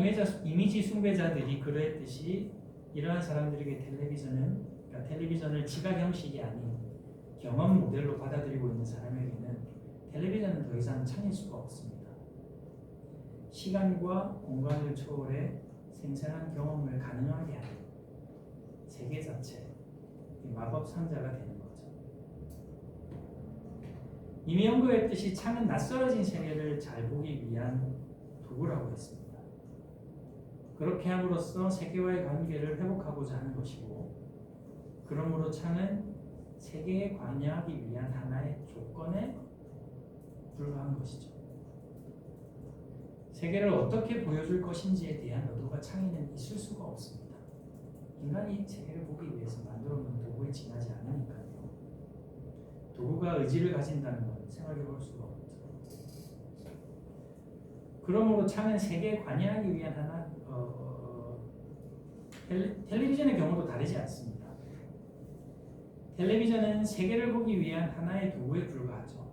Speaker 1: 이미지 숭배자들이 그러했듯이 이러한 사람들에게 텔레비전을 지각 형식이 아닌 경험 모델로 받아들이고 있는 사람에게는 텔레비전은 더 이상 창일 수가 없습니다. 시간과 공간을 초월해 생생한 경험을 가능하게 하는 세계 자체, 마법 상자가 되는 거죠. 이미 언급했듯이 창은 낯설어진 세계를 잘 보기 위한 도구라고 했습니다. 그렇게 함으로써 세계와의 관계를 회복하고자 하는 것이고, 그러므로 창은 세계에 관여하기 위한 하나의 조건에 불과한 것이죠. 세계를 어떻게 보여줄 것인지에 대한 의도가 창에는 있을 수가 없습니다. 인간이 세계를 보기 위해서 만들어 놓은 도구에 지나지 않으니까요. 도구가 의지를 가진다는 건 생각해 볼 수가 없죠. 그러므로 창은 세계에 관여하기 위한 텔레비전의 경우도 다르지 않습니다. 텔레비전은 세계를 보기 위한 하나의 도구에 불과하죠.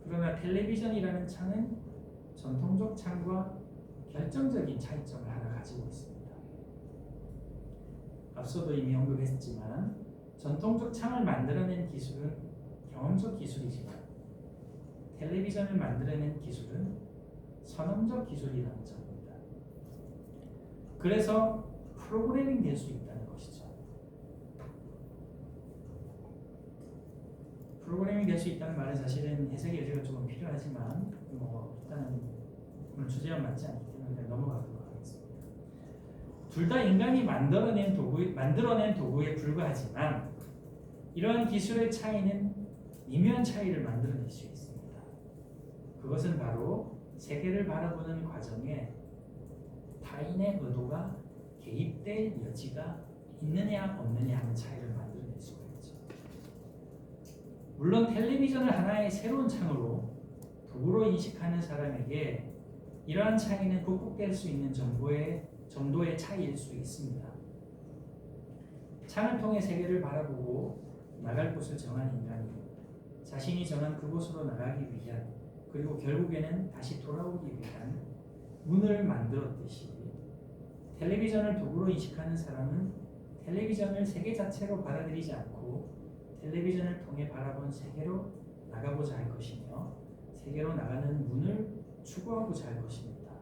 Speaker 1: 그러나 텔레비전이라는 창은 전통적 창과 결정적인 차이점을 하나 가지고 있습니다. 앞서도 이미 언급했지만 전통적 창을 만들어낸 기술은 경험적 기술이지만 텔레비전을 만들어낸 기술은 선험적 기술이라는 점입니다. 그래서 프로그래밍 될 수 있다는 것이죠. 프로그래밍 될 수 있다는 말은 사실은 해석의 여지가 조금 필요하지만 일단은 오늘 주제와 맞지 않기 때문에 그냥 넘어가도록 하겠습니다. 둘 다 인간이 만들어낸 도구에 불과하지만 이러한 기술의 차이는 미묘한 차이를 만들어낼 수 있습니다. 그것은 바로 세계를 바라보는 과정에 타인의 의도가 개입될 여지가 있느냐 없느냐 하는 차이를 만들어낼 수가 있죠. 물론 텔레비전을 하나의 새로운 창으로 도구로 인식하는 사람에게 이러한 차이는 극복될 수 있는 정도의 차이일 수 있습니다. 창을 통해 세계를 바라보고 나갈 곳을 정한 인간이 자신이 정한 그곳으로 나가기 위한 그리고 결국에는 다시 돌아오기 위한 문을 만들었듯이 텔레비전을 도구로 인식하는 사람은 텔레비전을 세계 자체로 받아들이지 않고 텔레비전을 통해 바라본 세계로 나가고자 할 것이며 세계로 나가는 문을 추구하고자 할 것입니다.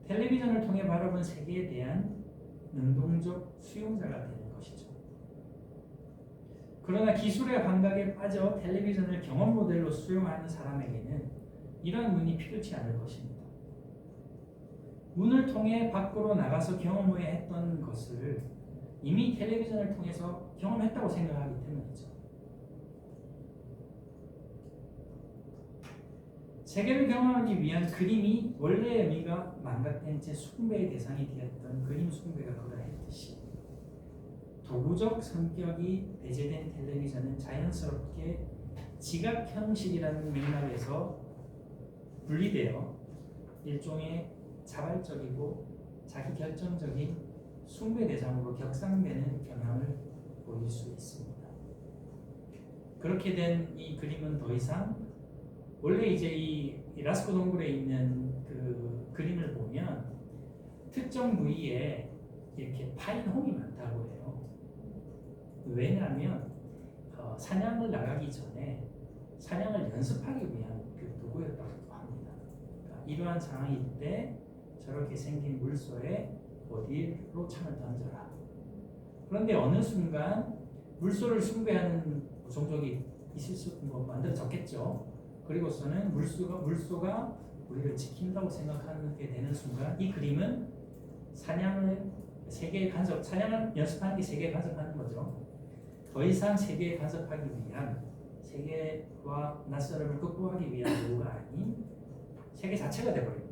Speaker 1: 텔레비전을 통해 바라본 세계에 대한 능동적 수용자가 되는 것이죠. 그러나 기술의 환각에 빠져 텔레비전을 경험 모델로 수용하는 사람에게는 이러한 문이 필요치 않을 것입니다. 문을 통해 밖으로 나가서 경험해야 했던 것을 이미 텔레비전을 통해서 경험했다고 생각하기 때문이죠. 세계를 경험하기 위한 그림이 원래의 의미가 망각된 채 숭배의 대상이 되었던 그림 숭배가 그러했듯이 도구적 성격이 배제된 텔레비전은 자연스럽게 지각 형식이라는 맥락에서 분리되어 일종의 자발적이고 자기결정적인 숭배 대상으로 격상되는 경향을 보일 수 있습니다. 그렇게 된 이 그림은 더 이상 원래 이제 이 라스코 동굴에 있는 그 그림을 보면 특정 부위에 이렇게 파인 홈이 많다고 해요. 왜냐하면 사냥을 나가기 전에 사냥을 연습하기 위한 그 도구였다고 합니다. 그러니까 이러한 상황일 때 저렇게 생긴 물소에 어디로 창을 던져라. 그런데 어느 순간 물소를 숭배하는 종족이 있을 수 만들어졌겠죠. 그리고서는 물소가 우리를 지킨다고 생각하게 되는 순간 이 그림은 사냥을 연습하는 게 세계에 간섭하는 거죠. 더 이상 세계에 간섭하기 위한 세계와 낯설음을 극복하기 위한 도구가 아닌 세계 자체가 되어버립니다.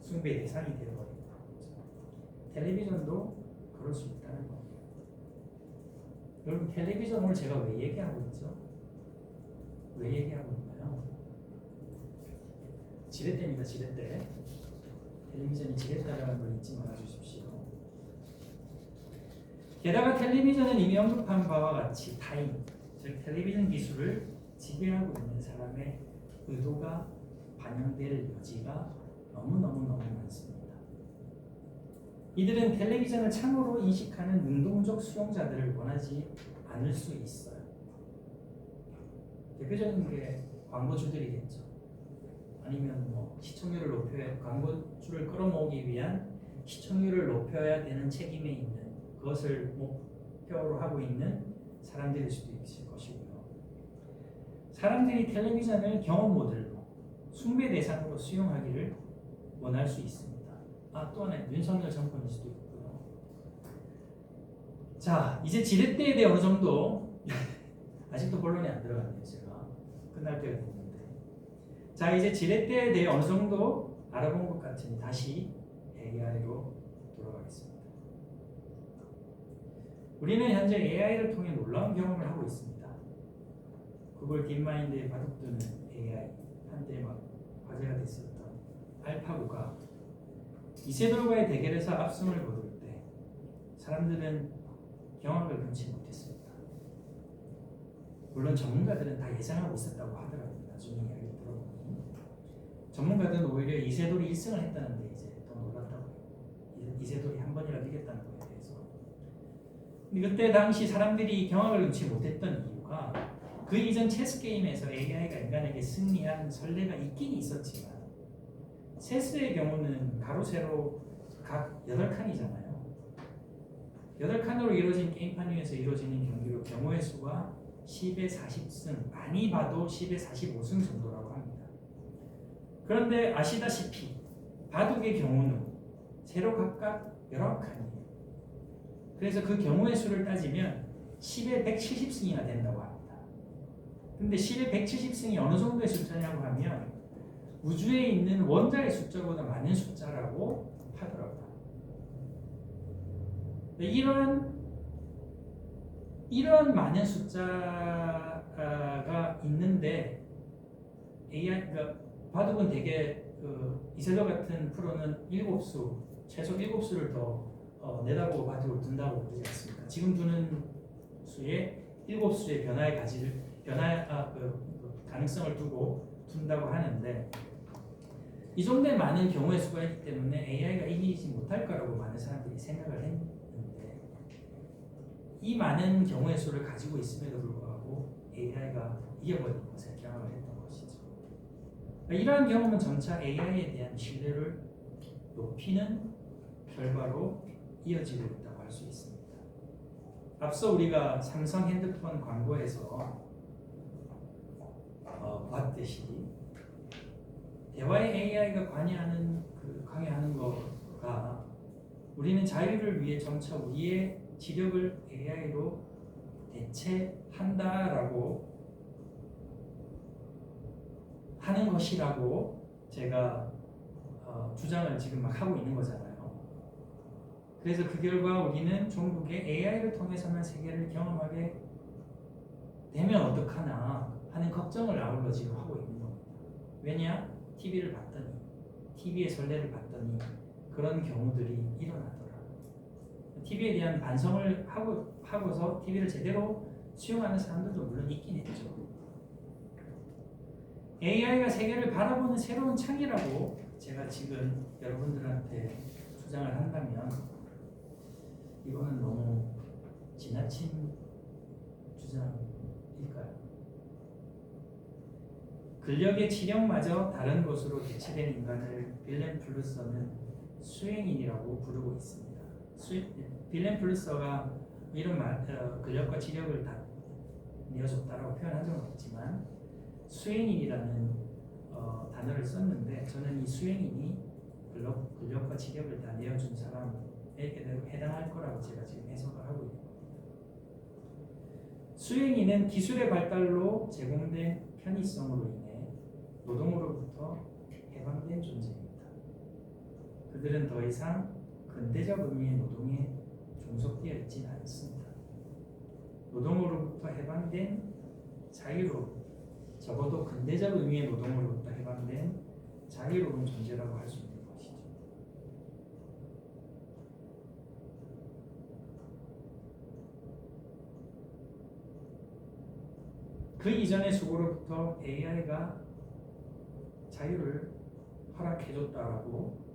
Speaker 1: 숭배의 대상이 되어버립니다. 텔레비전도 그럴 수 있다는 겁니다. 여러분 텔레비전 오늘 제가 왜 얘기하고 있죠? 왜 얘기하고 있나요? 지렛대입니다. 지렛대. 텔레비전이 지렛대라는 걸 잊지 말아주십시오. 게다가 텔레비전은 이미 언급한 바와 같이 타인, 즉 텔레비전 기술을 지배하고 있는 사람의 의도가 반영될 여지가 너무너무 많습니다. 이들은 텔레비전을 창으로 인식하는 능동적 수용자들을 원하지 않을 수 있어요. 대표적인 게 광고주들이겠죠. 아니면 시청률을 광고주를 끌어모으기 위한 시청률을 높여야 되는 책임에 있는 그것을 목표로 하고 있는 사람들일 수도 있을 것이고요. 사람들이 텔레비전을 경험 모델로 숭배 대상으로 수용하기를 원할 수 있습니다. 또 하나 윤석열 정권일 수도 있고요. 자, 이제 지렛대에 대해 어느 정도 아직도 본론에 안 들어갔네요. 제가 끝날 때가 됐는데 자, 이제 지렛대에 대해 어느 정도 알아본 것 같으니 다시 AI로 돌아가겠습니다. 우리는 현재 AI를 통해 놀라운 경험을 하고 있습니다. 그걸 딥마인드에 바둑두는 AI, 한때 막 화제가 됐었던 알파고가 이세돌과의 대결에서 압승을 거둘 때 사람들은 경악을 금치 못했습니다. 물론 전문가들은 다 예상하고 있었다고 하더라고요. 나중에 이야기를 들어보니 전문가들은 오히려 이세돌이 1승을 했다는데 이제 더 놀랐다고요. 이세돌이 한 번이라도 이겼다는 거에 대해서. 근데 그때 당시 사람들이 경악을 금치 못했던 이유가 그 이전 체스 게임에서 AI가 인간에게 승리한 선례가 있긴 있었지만 체스의 경우는 가로 세로 각 8칸이잖아요. 8칸으로 이루어진 게임판 위에서 이루어지는 경기로 경우의 수가 10의 40승, 많이 봐도 10의 45승 정도라고 합니다. 그런데 아시다시피 바둑의 경우는 세로 각각 11칸이에요. 그래서 그 경우의 수를 따지면 10의 170승이나 된다고 합니다. 근데 10의 170승이 어느 정도의 숫자냐고 하면 우주에 있는 원자의 숫자보다 많은 숫자라고 하더라고요. 이런 많은 숫자가 있는데 그러니까 바둑은 대개 이세돌 같은 프로는 7수, 최소 7수를 더 내다보고 바둑을 둔다고 그러지 않습니까? 지금 두는 수에 7수의 가능성을 두고 둔다고 하는데 이 정도의 많은 경우의 수가 있기 때문에 AI가 이기지 못할 거라고 많은 사람들이 생각을 했는데 이 많은 경우의 수를 가지고 있음에도 불구하고 AI가 이겨버린 것을 경험을 했던 것이죠. 이러한 경험은 점차 AI에 대한 신뢰를 높이는 결과로 이어지고 있다고 할 수 있습니다. 앞서 우리가 삼성 핸드폰 광고에서 봤듯이 대화에 AI가 강요하는 거가 우리는 자유를 위해 점차 우리의 지력을 AI로 대체한다라고 하는 것이라고 제가 주장을 지금 막 하고 있는 거잖아요. 그래서 그 결과 우리는 종국에 AI를 통해서만 세계를 경험하게 되면 어떡하나 하는 걱정을 아울러 지금 하고 있는 겁니다. 왜냐? TV를 봤더니 TV의 선례를 봤더니 그런 경우들이 일어나더라. TV에 대한 반성을 하고서 TV를 제대로 수용하는 사람들도 물론 있긴 했죠. AI가 세계를 바라보는 새로운 창이라고 제가 지금 여러분들한테 주장을 한다면 이거는 너무 지나친 주장일까요? 근력의 치력마저 다른 것으로 대체된 인간을 빌렌 플루서는 수행인이라고 부르고 있습니다. 빌렌 플루서가 이런 근력과 치력을 다 내어줬다라고 표현한 적은 없지만 수행인이라는 단어를 썼는데 저는 이 수행인이 근력과 치력을 다 내어준 사람에게 해당할 거라고 제가 지금 해석을 하고 있는 겁니다. 수행인은 기술의 발달로 제공된 편의성으로 인해 노동으로부터 해방된 존재입니다. 그들은 더 이상 근대적 의미의 노동에 종속되어 있지는 않습니다. 노동으로부터 해방된 자유로운, 적어도 근대적 의미의 노동으로부터 해방된 자유로운 존재라고 할 수 있는 것이죠. 그 이전의 수고로부터 AI가 자유를 허락해줬다라고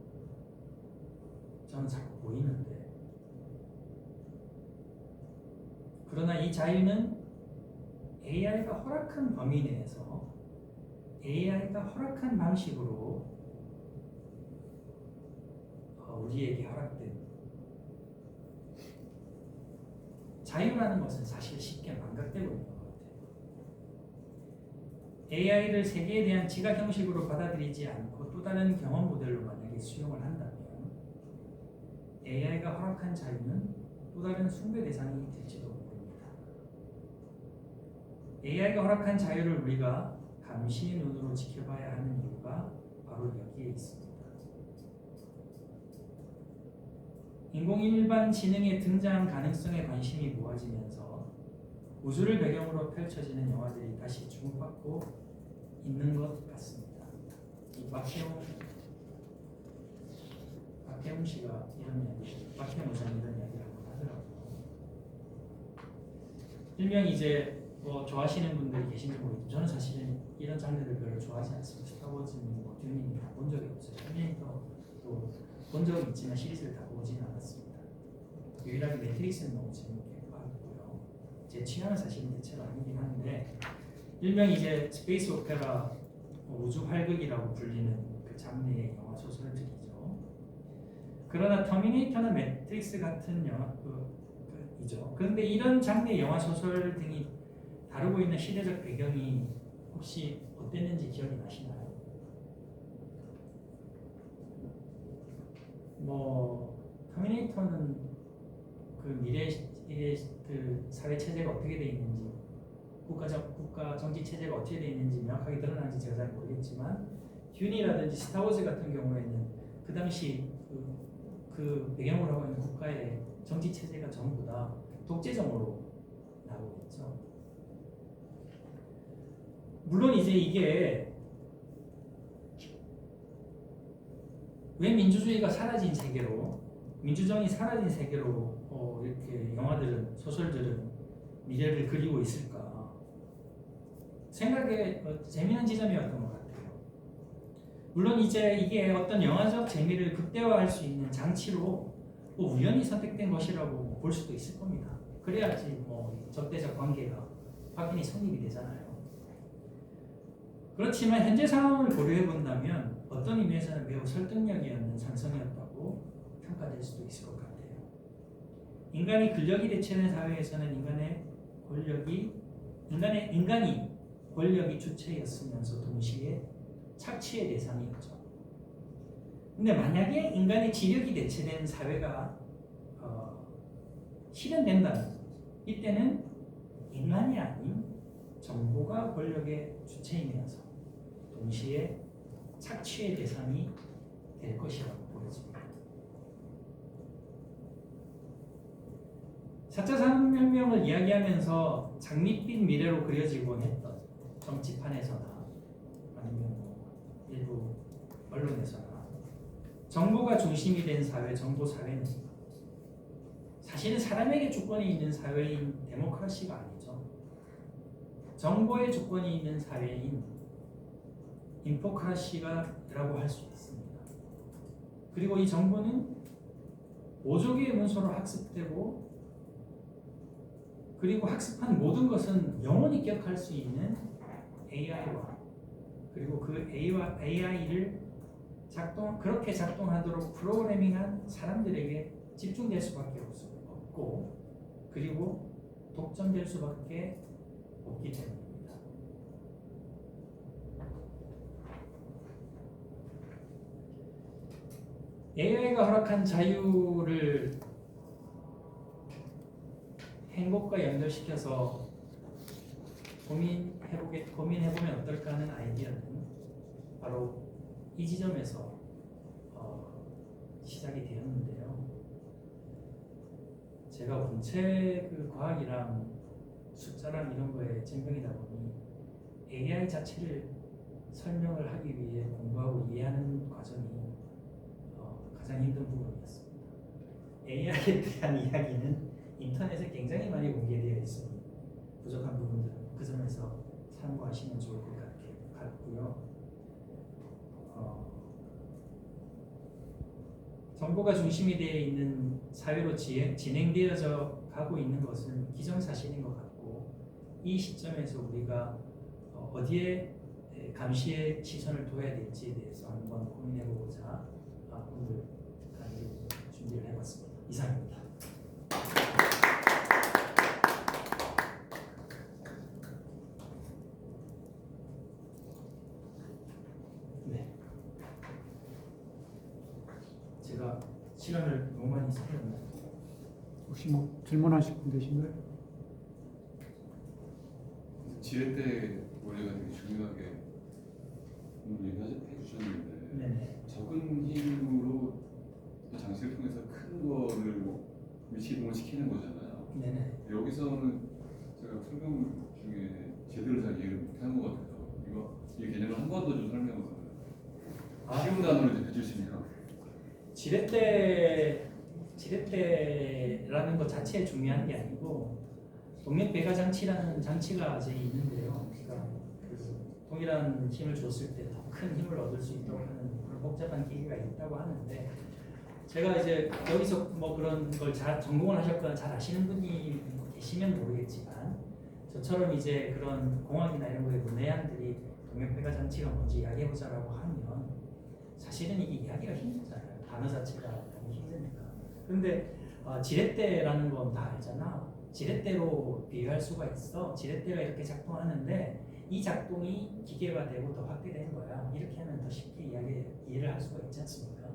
Speaker 1: 저는 자꾸 보이는데 그러나 이 자유는 AI가 허락한 범위 내에서 AI가 허락한 방식으로 우리에게 허락된 자유라는 것은 사실 쉽게 망각되고 있는 것 같아요. AI를 세계에 대한 지각 형식으로 받아들이지 않고 또 다른 경험 모델로 만약에 수용을 한다면 AI가 허락한 자유는 또 다른 숭배 대상이 될지도 모릅니다. AI가 허락한 자유를 우리가 감시의 눈으로 지켜봐야 하는 이유가 바로 여기에 있습니다. 인공일반지능의 등장 가능성에 관심이 모아지면서 우주를 배경으로 펼쳐지는 영화들이 다시 주목받고 있는 것 같습니다. 이 박혜웅 씨가 이런 이야기, 박혜웅 의사는 이런 이야기를 하더라고요. 일명 이제 좋아하시는 분들이 계신지 모르겠지만 저는 사실은 이런 장르를 별로 좋아하지 않습니다. 스타워즈는 듀닝 다 본 적이 없어요. 터미네이터도 본 적은 있지만 시리즈를 다 보지는 않았습니다. 유일하게 매트릭스는 너무 재밌게 봤고요. 제 취향은 사실은 대체로 아니긴 한데 일명 이제 스페이스 오페라 우주 활극이라고 불리는 그 장르의 영화 소설들이죠. 그러나 터미네이터나 매트릭스 같은 영화, 이죠. 그런데 이런 장르의 영화, 소설 등이 다루고 있는 시대적 배경이 혹시 어땠는지 기억이 나시나요? 터미네이터는 그 미래의 그 사회 체제가 어떻게 돼 있는지, 국가 정치 체제가 어떻게 돼 있는지 명확하게 드러나는지 제가 잘 모르겠지만, 듄이라든지 스타워즈 같은 경우에는 그 당시 그 배경으로 하고 있는 국가의 정치 체제가 전부 다 독재정으로 나오고 있죠. 물론 이제 이게 왜 민주주의가 사라진 세계로, 민주정이 사라진 세계로 이렇게 영화들은, 소설들은 미래를 그리고 있을까? 생각에 재미있는 지점이었던 것 같아요. 물론 이제 이게 어떤 영화적 재미를 극대화할 수 있는 장치로 우연히 선택된 것이라고 볼 수도 있을 겁니다. 그래야지 적대적 관계가 확인이 성립이 되잖아요. 그렇지만 현재 상황을 고려해 본다면 어떤 의미에서는 매우 설득력이 있는 상성이었다고 평가될 수도 있을 것 같아요. 인간이 권력이 대체된 사회에서는 인간이 권력이 주체였으면서 동시에 착취의 대상이었죠. 근데 만약에 인간의 지력이 대체된 사회가 실현된다면 이때는 인간이 아닌 정보가 권력의 주체이면서 동시에 착취의 대상이 될 것이라고 보여집니다. 4차 산업혁명을 이야기하면서 장밋빛 미래로 그려지곤 했던 정치판에서나 아니면 일부 언론에서나 정보가 중심이 된 사회, 정보사회는 사실은 사람에게 주권이 있는 사회인 데모크라시가 아니죠. 정보의 주권이 있는 사회인 인포크라시라고 할 수 있습니다. 그리고 이 정보는 5조 개의 문서로 학습되고, 그리고 학습한 모든 것은 영원히 기억할 수 있는 AI와, 그리고 그 AI를 그렇게 작동하도록 프로그래밍한 사람들에게 집중될 수밖에 없고, 그리고 독점될 수밖에 없기 때문입니다. AI가 허락한 자유를 행복과 연결시켜서 고민해보면 어떨까 하는 아이디어는 바로 이 지점에서 시작이 되었는데요. 제가 원체 과학이랑 숫자랑 이런 거에 젬병이다 보니 AI 자체를 설명을 하기 위해 공부하고 이해하는 과정이 가장 힘든 부분이었습니다. AI에 대한 이야기는 인터넷에 굉장히 많이 공개되어 있으니 부족한 부분들은 그 점에서 참고하시면 좋을 것 같고요. 정보가 중심이 되어 있는 사회로 진행되어져 가고 있는 것은 기정사실인 것 같고, 이 시점에서 우리가 어디에 감시의 시선을 둬야 될지에 대해서 한번 고민해보고자 오늘 강의를 준비를 해봤습니다. 이상입니다. 네. 제가 시간을 너무 많이 쓰였나요?
Speaker 4: 혹시 질문하실 분 계신가요?
Speaker 3: 지렛대 원리가 되게 중요하게 오늘 얘기해 주셨는데,
Speaker 1: 네네.
Speaker 3: 적은 힘으로 장치를 통해서 큰 거를 위치이동을 시키는 거잖아요.
Speaker 1: 네네.
Speaker 3: 여기서는 제가 설명 중에 제대로 잘 이해를 못한 것 같아서 이 개념을 한 번 더 좀 설명을 쉬운 단어로 좀 해주시면.
Speaker 1: 지렛대라는 것 자체에 중요한 게 아니고, 동력배가 장치라는 장치가 이제 있는데요. 그러니까 동일한 힘을 줬을 때 더 큰 힘을 얻을 수 있도록 하는 그런 복잡한 기계가 있다고 하는데, 제가 이제 여기서 그런 걸 전공을 하셨거나 잘 아시는 분이 계시면 모르겠지만, 저처럼 이제 그런 공학이나 이런 거에 문외한들이 동력배가 장치가 뭔지 이야기해보자라고 하면 사실은 이게 이야기가 힘들잖아요. 단어 자체가 너무 힘드니까. 근데 지렛대라는 건 다 알잖아. 지렛대로 비유할 수가 있어. 지렛대가 이렇게 작동하는데 이 작동이 기계화되고 더 확대된 거야. 이렇게 하면 더 쉽게 이해를 할 수가 있지 않습니까?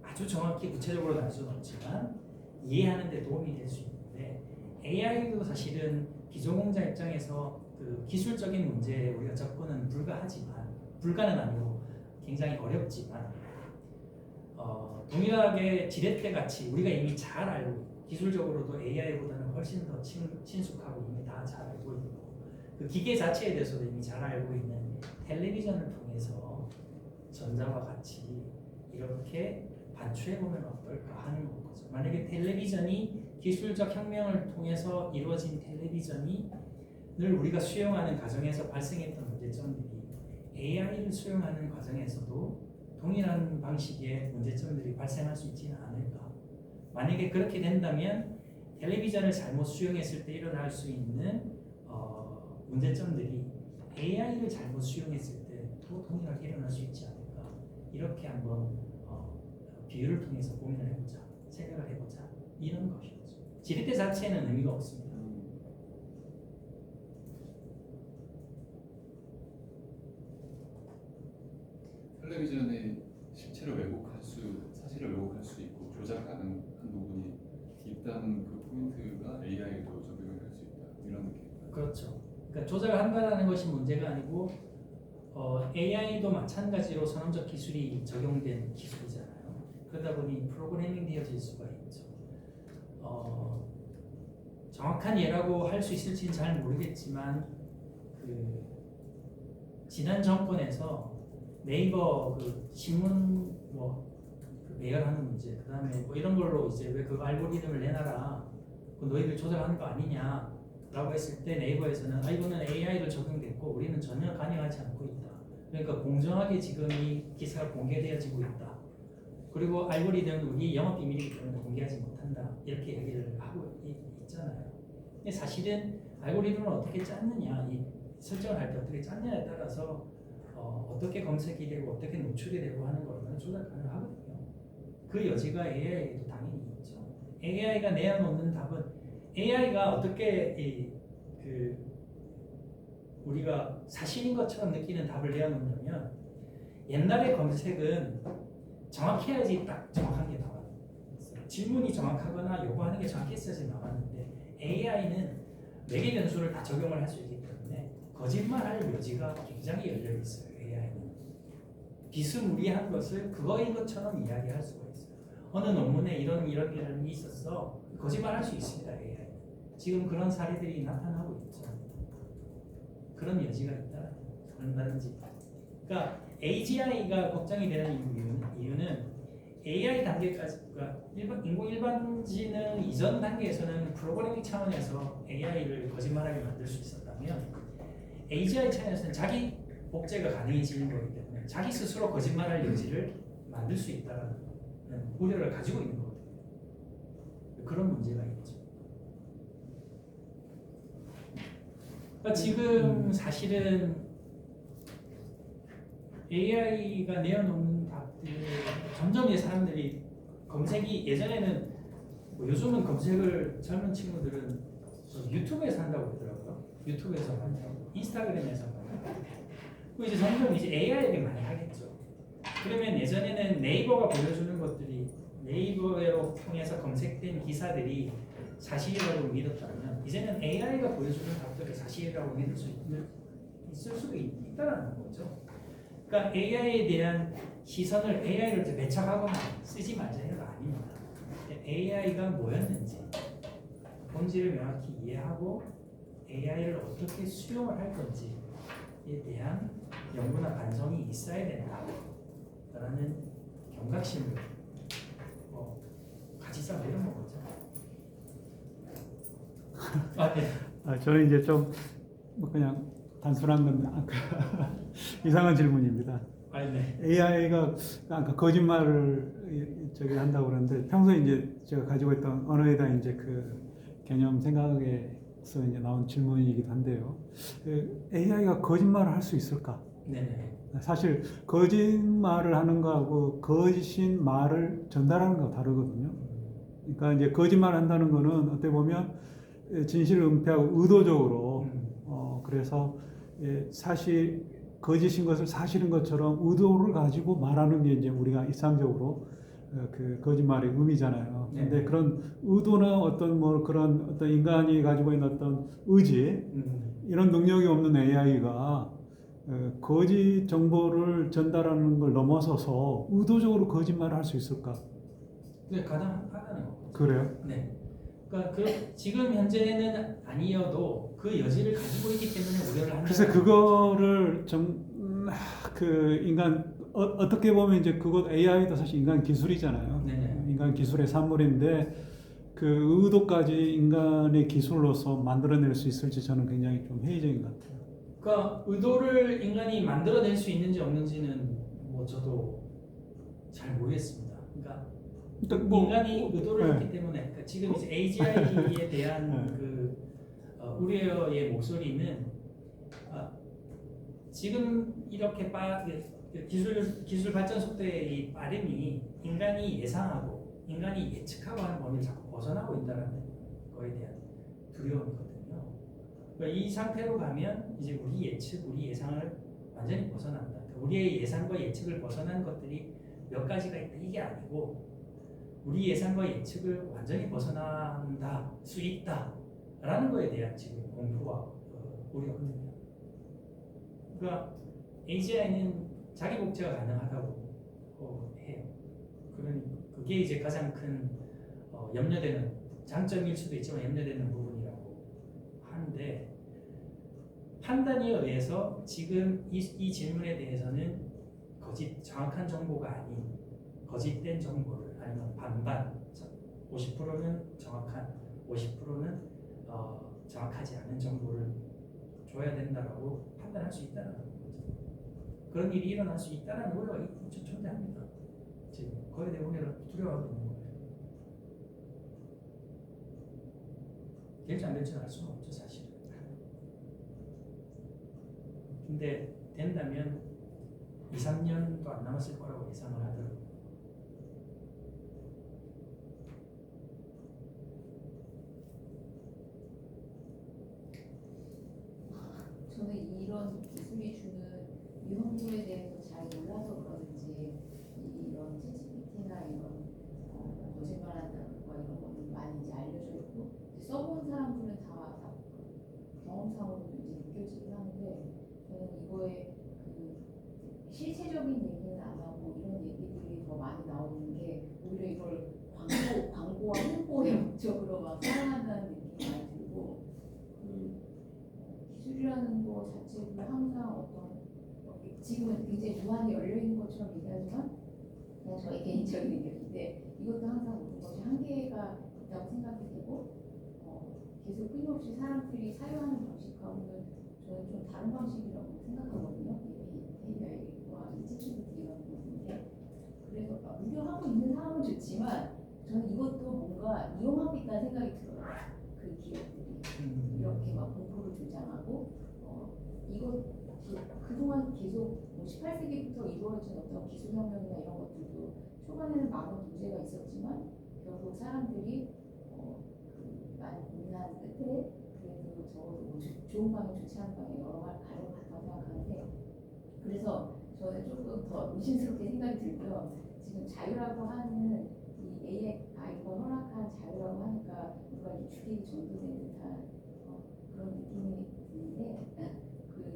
Speaker 1: 아주 정확히 구체적으로 알 수는 없지만 이해하는 데 도움이 될 수 있는데 AI도 사실은 기존공자 입장에서 그 기술적인 문제에 우리가 접근은 불가는 아니고 굉장히 어렵지만 동일하게 지렛대 같이 우리가 이미 잘 알고 기술적으로도 AI보다는 훨씬 더 친숙하고 이미 다 잘 알고 있고 그 기계 자체에 대해서도 이미 잘 알고 있는 텔레비전을 통해서 전자와 같이 이렇게 반추해보면 어떨까 하는 거죠. 만약에 텔레비전이 기술적 혁명을 통해서 이루어진 텔레비전이 늘 우리가 수용하는 과정에서 발생했던 문제점들이 AI를 수용하는 과정에서도 동일한 방식의 문제점들이 발생할 수 있지는 않을까. 만약에 그렇게 된다면 텔레비전을 잘못 수용했을 때 일어날 수 있는 문제점들이 AI를 잘못 수용했을 때도 동일하게 일어날 수 있지 않을까. 이렇게 한번 비유를 통해서 고민을 해보자, 생각을 해보자 이런 것이죠. 지렛대 자체는 의미가 없습니다.
Speaker 3: 텔레비전에 실체를 사실을 왜곡할 수 있고 조작하는 한 부분이 있다는 그 포인트가 AI에도 적용이 될 수 있다 이런 느낌.
Speaker 1: 그렇죠. 그러니까 조작을 한다는 것이 문제가 아니고 AI도 마찬가지로 선언적 기술이 적용된 기술이잖아요. 그러다 보니 프로그래밍 되어질 수가 있죠. 정확한 예라고 할 수 있을지는 잘 모르겠지만 그 지난 정권에서 네이버 그 신문 그 매열하는 문제, 그 다음에 뭐 이런 걸로 이제 왜 그 알고리즘을 내놔라, 그 너희들 조작하는 거 아니냐라고 했을 때 네이버에서는 이거는 AI로 적용됐고 우리는 전혀 관여하지 않고 있다. 그러니까 공정하게 지금 이 기사가 공개되어지고 있다. 그리고 알고리즘은 우리 영업 비밀이기 때문에 공개하지 못한다. 이렇게 얘기를 하고 있잖아요. 근데 사실은 알고리즘을 어떻게 짰느냐, 이 설정을 할 때 어떻게 짰느냐에 따라서 어떻게 검색이 되고 어떻게 노출이 되고 하는 거는 조작 가능하거든요. 그 여지가 AI에도 당연히 있죠. AI가 내어놓는 답은 AI가 어떻게 우리가 사실인 것처럼 느끼는 답을 내어놓냐면 옛날의 검색은 정확해야지 딱 정확한 게 나와요. 질문이 정확하거나 요구하는 게 정확했어야지 나왔는데 AI는 매개 변수를 다 적용을 할 수 있기 때문에 거짓말할 여지가 굉장히 열려 있어요. AI는 비스무리한 것을 그거인 것처럼 이야기할 수가 있어요. 어느 논문에 이런 일이 있었어. 거짓말할 수 있습니다. AI는 지금 그런 사례들이 나타나고 있죠. 그런 여지가 있다. 그런다든지. 그러니까 AGI가 걱정이 되는 이유는 AI 단계까지, 그러니까 인공 일반지능 이전 단계에서는 프로그래밍 차원에서 AI를 거짓말하게 만들 수 있었다면 AGI 차원에서는 자기 복제가 가능해지는 거기 때문에 자기 스스로 거짓말할 여지를 만들 수 있다는 우려를 가지고 있는 거거든요. 그런 문제가 있죠. 그러니까 지금 사실은 AI가 내어놓는 답들 점점 이제 사람들이 검색이 예전에는 요즘은 검색을 젊은 친구들은 유튜브에서 한다고 그러더라고요. 유튜브에서 한다고, 인스타그램에서 한다고. 그리고 이제 점점 이제 AI에게 많이 하겠죠. 그러면 예전에는 네이버가 보여주는 것들이 네이버로 통해서 검색된 기사들이 사실이라고 믿었다면 이제는 AI가 보여주는 답들을 사실이라고 믿을 수 있을 수도 있다는 거죠. 그러니까 AI에 대한 시선을 AI를 배척하거나 쓰지 말자는 거 아닙니다. AI가 뭐였는지 본질을 명확히 이해하고 AI를 어떻게 수용을 할 건지에 대한 연구나 반성이 있어야 된다라는 경각심을 가지자 이런 거죠.
Speaker 4: 네. 저는 이제 좀 그냥 단순한 건 이상한 질문입니다.
Speaker 1: 네.
Speaker 4: AI가 거짓말을 한다고 그러는데 평소에 이제 제가 가지고 있던 언어에 대한 이제 그 개념 생각에서 이제 나온 질문이기도 한데요. AI가 거짓말을 할 수 있을까?
Speaker 1: 네네.
Speaker 4: 사실 거짓말을 하는 거하고 거짓인 말을 전달하는 거 다르거든요. 그러니까 이제 거짓말 한다는 거는 어떻게 보면 진실을 은폐하고 의도적으로 그래서 사실 거짓인 것을 사실인 것처럼 의도를 가지고 말하는 게 이제 우리가 일상적으로 그 거짓말의 의미잖아요.
Speaker 1: 네.
Speaker 4: 근데 그런 의도나 어떤 뭐 그런 어떤 인간이 가지고 있는 어떤 의지 이런 능력이 없는 AI가 거짓 정보를 전달하는 걸 넘어서서 의도적으로 거짓말을 할 수 있을까?
Speaker 1: 그게 가능하다는 거죠.
Speaker 4: 그래요?
Speaker 1: 네. 그러니까 지금 현재는 아니어도 그 여지를 가지고 있기 때문에 우려를 한다.
Speaker 4: 그래서 그거를 그 인간 어떻게 보면 이제 그것 AI도 사실 인간 기술이잖아요.
Speaker 1: 네네.
Speaker 4: 인간 기술의 산물인데 그 의도까지 인간의 기술로서 만들어낼 수 있을지 저는 굉장히 좀 회의적인 것 같아요.
Speaker 1: 그러니까 의도를 인간이 만들어낼 수 있는지 없는지는 뭐 저도 잘 모르겠습니다. 그러니까
Speaker 4: 일단 뭐,
Speaker 1: 인간이 의도를
Speaker 4: 네.
Speaker 1: 했기 때문에 그러니까 지금 이제 AGI에 대한
Speaker 4: 네.
Speaker 1: 그 우려의 목소리는 지금 이렇게 기술 발전 속도의 이 빠름이 인간이 예상하고 인간이 예측하고 하는 범위를 자꾸 벗어나고 있다는 거에 대한 두려움이거든요. 그러니까 이 상태로 가면 이제 우리 예측, 우리 예상을 완전히 벗어난다. 그러니까 우리의 예상과 예측을 벗어난 것들이 몇 가지가 있다. 이게 아니고 우리 예상과 예측을 완전히 벗어난다 수 있다라는 거에 대한 지금 공포와 우려거든요. 그러니까 AGI는 자기 복제가 가능하다고 해요. 그게 이제 가장 큰 염려되는 장점일 수도 있지만 염려되는 부분이라고 하는데 판단에 의해서 지금 이 질문에 대해서는 정확한 정보가 아닌 거짓된 정보를 아니면 반반 50%는 정확한 50%는 정확하지 않은 정보를 줘야 된다라고 판단할 수 있다는 거죠. 그런 일이 일어날 수 있다는 우려가 존재합니다. 지금 거기에 대한 우려를 두려워하고 있는 거예요. 될지 안 될지는 알 수는 없죠, 사실은. 근데 된다면 2, 3년도 안 남았을 거라고 예상을 하더라고요.
Speaker 5: 저는 이런 기술이 주는 위험도에 대해서 잘 몰라서 그런지 이런 챗GPT나 이런 거짓말한다는 거 이런 거는 많이 이제 알려져 있고 써본 사람들은 다 경험상으로도 이제 느껴지긴 하는데 저는 이거에 그 실체적인 얘기는 안 하고 이런 얘기들이 더 많이 나오는 게 오히려 이걸 광고와 홍보의 목적으로 막 사용한다는 느낌이 많이 들고 기술이라는 거 자체를 항상 어떤 지금은 굉장히 무한히 열려 있는 것처럼 얘기하지만 그냥 저의 개인적인 의견인데 이것도 항상 모든 것이 한계가 있다고 생각이 되고 계속 끊임없이 사람들이 사유하는 방식하고는 저는 좀 다른 방식이라고 생각하거든요. AI와 ChatGPT 이런 부분인데 그래서 우려하고 있는 사람은 좋지만 저는 이것도 뭔가 이용하고 있다는 생각이 들어요. 그 기업들이 이렇게 막 공포를 조장하고 이것 그동안 계속 18세기부터 이루어진 어떤 기술혁명이나 이런 것들도 초반에는 많은 문제가 있었지만 결국 사람들이 많이 고민한 끝에 그래도 적어도 좋은 방향 좋지 않은 방향 여러 말 가려고 갔다고 생각하는데 그래서 저는 조금 더 의심스럽게 생각이 들고요. 지금 자유라고 하는 이 AI가 허락한 자유라고 하니까 누가 죽이기 전도된 듯한 그런 느낌이 드는데 저는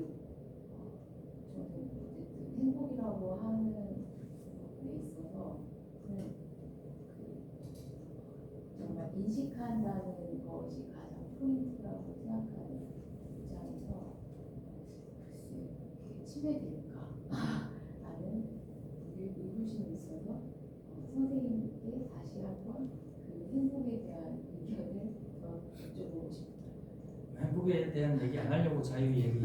Speaker 5: 어쨌든 행복이라고 하는 것에 있어서 정말 인식한다는 것이 가장 포인트라고 생각하는 입장에서 글쎄 이렇게 침해될까 라는 의구심이 있어서 선생님께 다시 한번 그 행복에 대한 의견을 더 여쭤보고 싶어요.
Speaker 1: 행복에 대한 얘기 안 하려고 자유 얘기.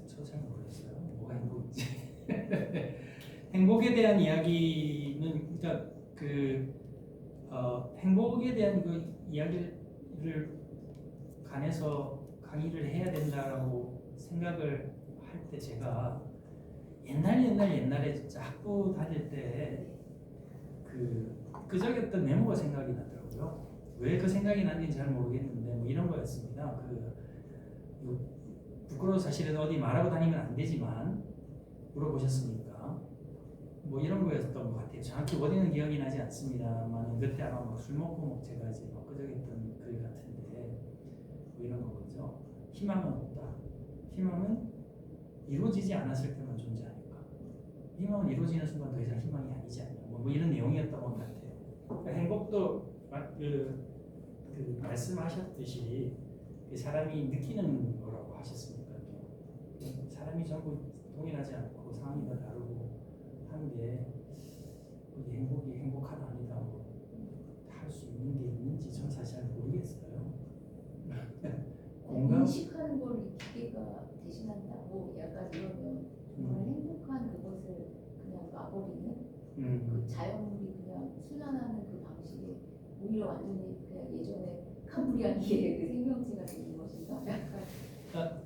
Speaker 1: 저 잘 모르겠어요. 뭐가 행복인지. 행복에 대한 이야기는 그러니까 행복에 대한 그 이야기를 관해서 강의를 해야 된다라고 생각을 할 때 제가 옛날에 진짜 학부 다닐 때 끄적였던 메모가 생각이 나더라고요. 왜 그 생각이 났는지 잘 모르겠는데 뭐 이런 거였습니다. 부끄러워 사실은 어디 말하고 다니면 안 되지만 물어보셨으니까 뭐 이런 거였던 것 같아요. 정확히 어디는 기억이 나지 않습니다만 그때 아마 술 먹고 제가 이제 끄적였던 글 같은데 뭐 이런 거죠. 희망은 없다. 희망은 이루어지지 않았을 때만 존재하니까. 희망은 이루어지는 순간 더 이상 희망이 아니지 않냐. 뭐 이런 내용이었던 것 같아요. 그러니까 행복도 말씀하셨듯이 사람이 느끼는 거라고 하셨으니까요. 사람이 전부 동일하지 않고 상황이 다 다르고 한데 행복이 행복하다 아니다 할 수 있는 게 있는지 전 사실 잘 모르겠어요. 공감?
Speaker 5: 인식하는 걸 기계가 대신한다고 약간 이러면 정말 행복한 그것을 그냥 놔버리는 그 자연물이 그냥 순환하는 그 방식에 오히려 완전히 그냥 예전에 캄브리아기의 그 생명체가 되는 것인가? 약간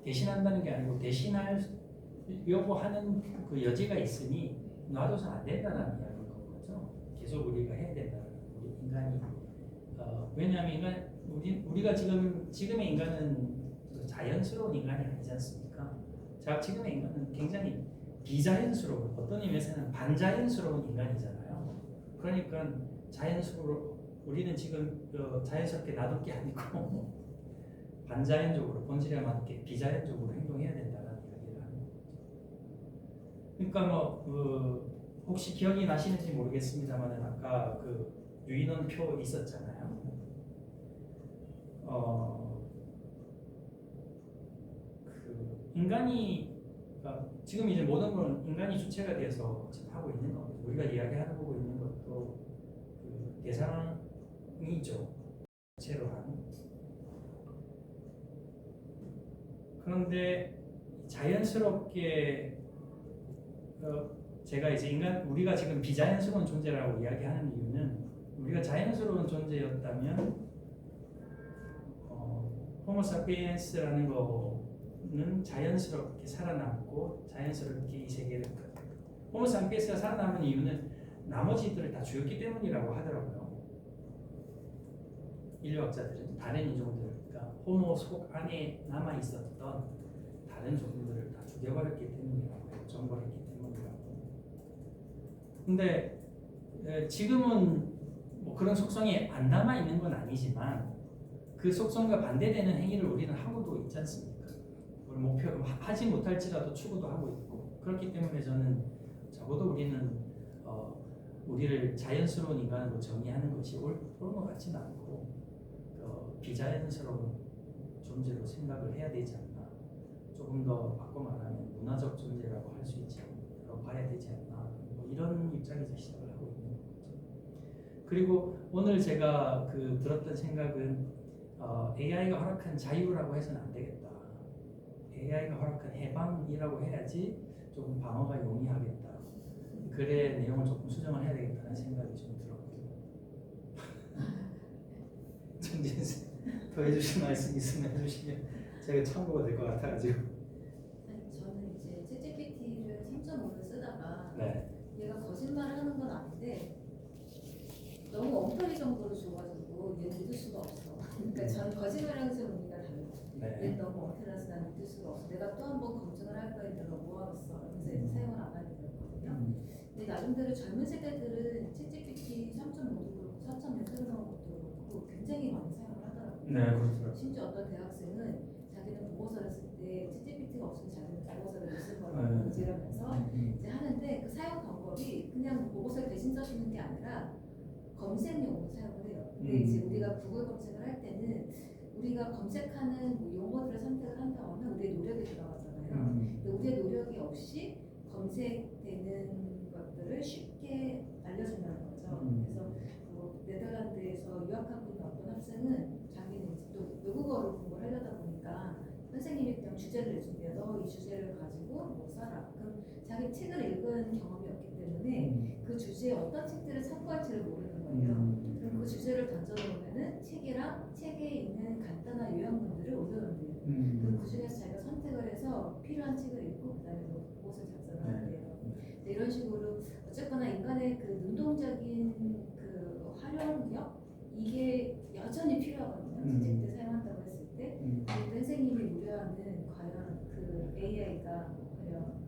Speaker 1: 대신한다는 게 아니고 대신하려고 하는 그 여지가 있으니 놔둬서 안 된다는 이야기인 거죠. 계속 우리가 해야 된다는 우리 인간이 왜냐하면 우리가 지금의 인간은 자연스러운 인간이 아니지 않습니까? 자, 지금의 인간은 굉장히 비자연스러운 어떤 의미에서는 반자연스러운 인간이잖아요. 그러니까 우리는 지금 자연스럽게 놔둘 게 아니고 반자연적으로 본질에 맞게 비자연적으로 행동해야 된다는 이야기를 하는 거죠. 그러니까 혹시 기억이 나시는지 모르겠습니다만 아까 유인원 표 있었잖아요. 인간이 지금 이제 모든 건 인간이 주체가 돼서 지금 하고 있는 겁니다. 우리가 이야기하고 있는 것도 대상이죠. 주체로 하는. 그런데 자연스럽게 제가 이제 우리가 지금 비자연스러운 존재라고 이야기하는 이유는 우리가 자연스러운 존재였다면 호모사피엔스라는 거는 자연스럽게 살아남고 자연스럽게 이 세계를 호모사피엔스가 살아남은 이유는 나머지들을 다 죽였기 때문이라고 하더라고요. 인류학자들은 다른 인종들, 그러니까 호모 속 안에 남아 있었던 다른 종들을 다 죽여버렸기 때문이라고 해요. 정벌했기 때문이라고. 근데 지금은 뭐 그런 속성이 안 남아 있는 건 아니지만 그 속성과 반대되는 행위를 우리는 하고도 있지 않습니까? 우리 목표로 하지 못할지라도 추구도 하고 있고 그렇기 때문에 저는 적어도 우리는 우리를 자연스러운 인간으로 정의하는 것이 옳은 것 같지는 않고 비자연스러운 존재로 생각을 해야 되지 않나. 조금 더 바꿔 말하면 문화적 존재라고 할 수 있지 않나 봐야 되지 않나. 뭐 이런 입장에서 시작을 하고 있는 거죠. 그리고 오늘 제가 들었던 생각은 AI가 허락한 자유라고 해서는 안 되겠다. AI가 허락한 해방이라고 해야지 조금 방어가 용이하겠다. 글의 내용을 조금 수정을 해야 되겠다는 생각이 좀 들었고요. 정진 씨, 더 해주실 말씀 있으면 해주시면 제가 참고가 될 것 같아가지고.
Speaker 6: 저는 이제 챗GPT를 3.5를 쓰다가
Speaker 1: 네.
Speaker 6: 얘가 거짓말을 하는 건 아닌데 너무 엉터리 정보를 줘가지고 얘 믿을 수가 없어. 그러니까 저는 거짓말하는 건 의미가 달라요.
Speaker 1: 네.
Speaker 6: 얘 너무 엉터리라서 난 믿을 수가 없어. 내가 또 한 번 검증을 할 거야. 내가 뭐하겠어. 그래서 얘 사용을 안 하게 되거든요. 근데 나름대로 젊은 세대들은 챗GPT 3.5도 그렇고 4.0 쓰는 것도 그렇고 굉장히 많이 사용을 하더라고요.
Speaker 1: 네, 그렇더라고요.
Speaker 6: 심지어 어떤 대학생은 자기는 보고서를 쓸 때 챗GPT가 없으면 자기는 보고서를 못 쓸 거라고 문제라면서 이제 하는데 그 사용 방법이 그냥 보고서를 대신 써주는 게 아니라 검색용으로 사용을 해요. 근데 이제 우리가 구글 검색을 할 때는 우리가 검색하는 뭐 용어들을 선택을 한다고 하면 우리의 노력이 들어가잖아요. 근데 우리의 노력이 없이 검색되는 것들을 쉽게 알려준다는 거죠. 그래서 뭐 네덜란드에서 유학하고 있는 어떤 학생은 자기는 이제 또 외국어를 공부를 하려다 보니까 선생님이 그냥 주제를 내준대요. 너 이 주제를 가지고 뭐 써라. 그럼 자기 책을 읽은 경험이 없기 때문에 그 주제에 어떤 책들을 참고할지를 모르는 거예요. 그럼 그 주제를 던져놓으면은 책이랑 책에 있는 간단한 요약문들을 올려놓는대요. 그럼 그 중에서 자기가 선택을 해서 필요한 책을 읽고 그다음에 보고서를 작성을 하는데요. 이제 이런 식으로 어쨌거나 인간의 그 능동적인 그 활용력 이게 여전히 필요하거든요. 챗GPT 사용한다고 했을 때 선생님이 우려하는 과연 그 AI가 과연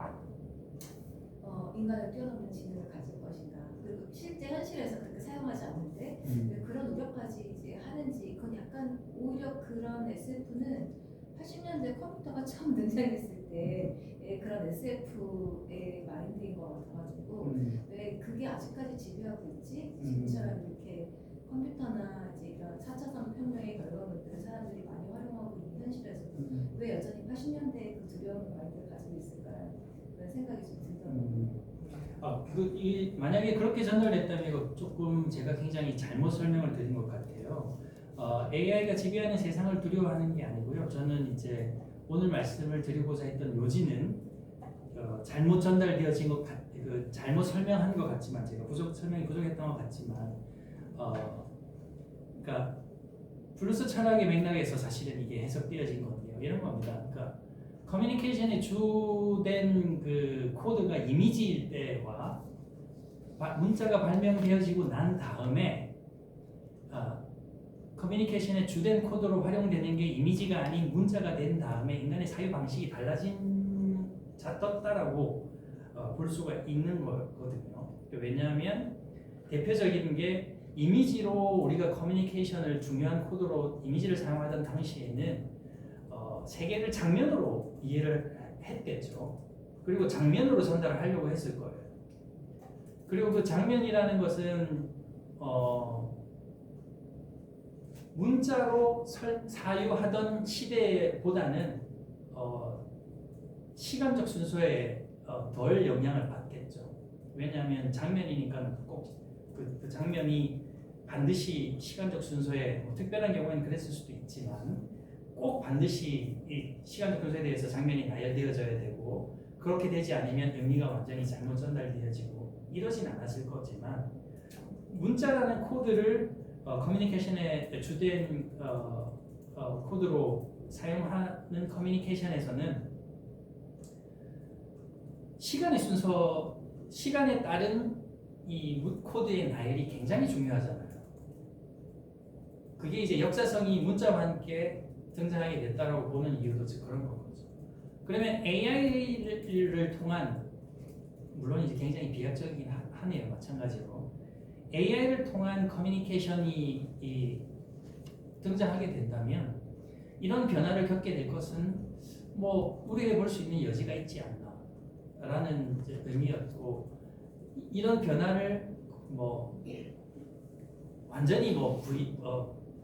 Speaker 6: 인간을 뛰어넘는 지능을 가질 것인가. 그리고 실제 현실에서 그렇게 사용하지 않는데 왜 그런 우려까지 이제 하는지 그건 약간 오히려 그런 SF는 80년대 컴퓨터가 처음 등장했을 때 그런 SF의 마인드인 것 같아가지고 왜 그게 아직까지 지배하고 있지? 지금처럼 이렇게 컴퓨터나 이제 이런 4차 산업혁명의 결과물들을 사람들이 많이 활용하고 있는 현실에서도 왜 여전히 80년대의 그 두려운 마인드를 가지고 있을까 그런 생각이 좀 들더라고요.
Speaker 1: 만약에 그렇게 전달됐다면 이거 조금 제가 굉장히 잘못 설명을 드린 것 같아요. AI가 지배하는 세상을 두려워하는 게 아니고요. 저는 이제 오늘 말씀을 드리고자 했던 요지는 잘못 전달되어진 것 잘못 설명한 것 같지만 제가 설명이 부족했던 것 같지만 그러니까 블루스 철학의 맥락에서 사실은 이게 해석되어진 건데요. 이런 겁니다. 그러니까 커뮤니케이션의 주된 그 코드가 이미지일 때와 문자가 발명되어지고 난 다음에 커뮤니케이션의 주된 코드로 활용되는 게 이미지가 아닌 문자가 된 다음에 인간의 사유 방식이 떴다라고 볼 수가 있는 거거든요. 왜냐하면 대표적인 게 이미지로 우리가 커뮤니케이션을 중요한 코드로 이미지를 사용하던 당시에는 세계를 장면으로 이해를 했겠죠. 그리고 장면으로 전달을 하려고 했을 거예요. 그리고 그 장면이라는 것은 문자로 사유하던 시대보다는 시간적 순서에 덜 영향을 받겠죠. 왜냐하면 장면이니까 꼭 그 장면이 반드시 시간적 순서에 특별한 경우에는 그랬을 수도 있지만 꼭 반드시 이 시간적 순서에 대해서 장면이 나열되어져야 되고 그렇게 되지 않으면 의미가 완전히 잘못 전달되어지고 이러진 않았을 거지만 문자라는 코드를 커뮤니케이션의 주된 코드로 사용하는 커뮤니케이션에서는 시간에 따른 이 코드의 나열이 굉장히 중요하잖아요. 그게 이제 역사성이 문자와 함께 등장하게 됐다라고 보는 이유도 그런 거죠. 그러면 AI를 통한 물론 이제 굉장히 비약적이긴 하네요. 마찬가지로 AI를 통한 커뮤니케이션이 등장하게 된다면 이런 변화를 겪게 될 것은 뭐 우려해 볼 수 있는 여지가 있지 않나라는 의미였고 이런 변화를 뭐 완전히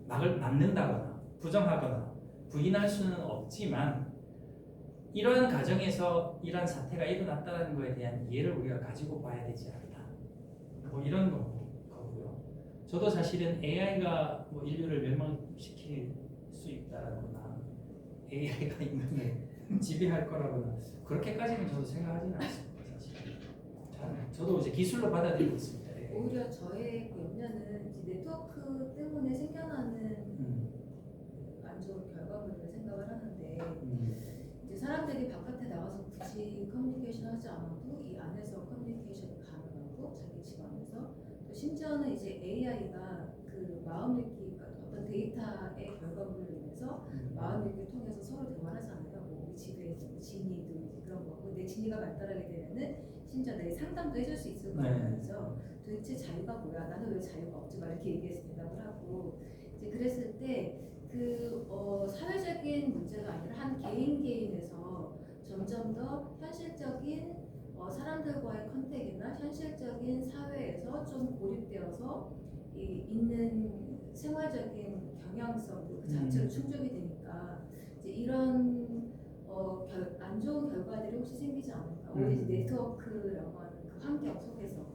Speaker 1: 막는다거나 부정하거나 부인할 수는 없지만 이러한 과정에서 이러한 사태가 일어났다는 것에 대한 이해를 우리가 가지고 봐야 되지 않나 뭐 이런 거고요. 저도 사실은 AI가 뭐 인류를 멸망시킬 수 있다거나 AI가 인간을 지배할 거라거나 그렇게까지는 저도 생각하지는 않습니다. 사실 저도 이제 기술로 받아들이고 있습니다.
Speaker 6: 오히려 저의 그 염려는 이제 네트워크 때문에 생겨나는 안 좋은 결과물을 생각을 하는데 이제 사람들이 바깥에 나가서 굳이 커뮤니케이션 하지 않아도 이 안에서 커뮤니케이션이 가능하고 자기 집 안에서 또 심지어는 이제 AI가 그 마음 읽기 어떤 데이터의 결과물로 인해서 마음 읽기를 통해서 서로 대화를 하잖아요. 뭐 우리 집에 지니도 그런 거고 내 지니가 발달하게 되면은 심지어 내 상담도 해줄 수 있을 거란 말이죠. 도대체 자유가 뭐야? 나는 왜 자유가 없지? 막 이렇게 얘기해서 대답을 하고 이제 그랬을 때 그 사회적인 문제가 아니라 한 개인에서 점점 더 현실적인 사람들과의 컨택이나 현실적인 사회에서 좀 고립되어서 있는 생활적인 경향성 그 자체로 충족이 되니까 이제 이런 안 좋은 결과들이 혹시 생기지 않을까? 오히려 네트워크라고 하는 그 환경 속에서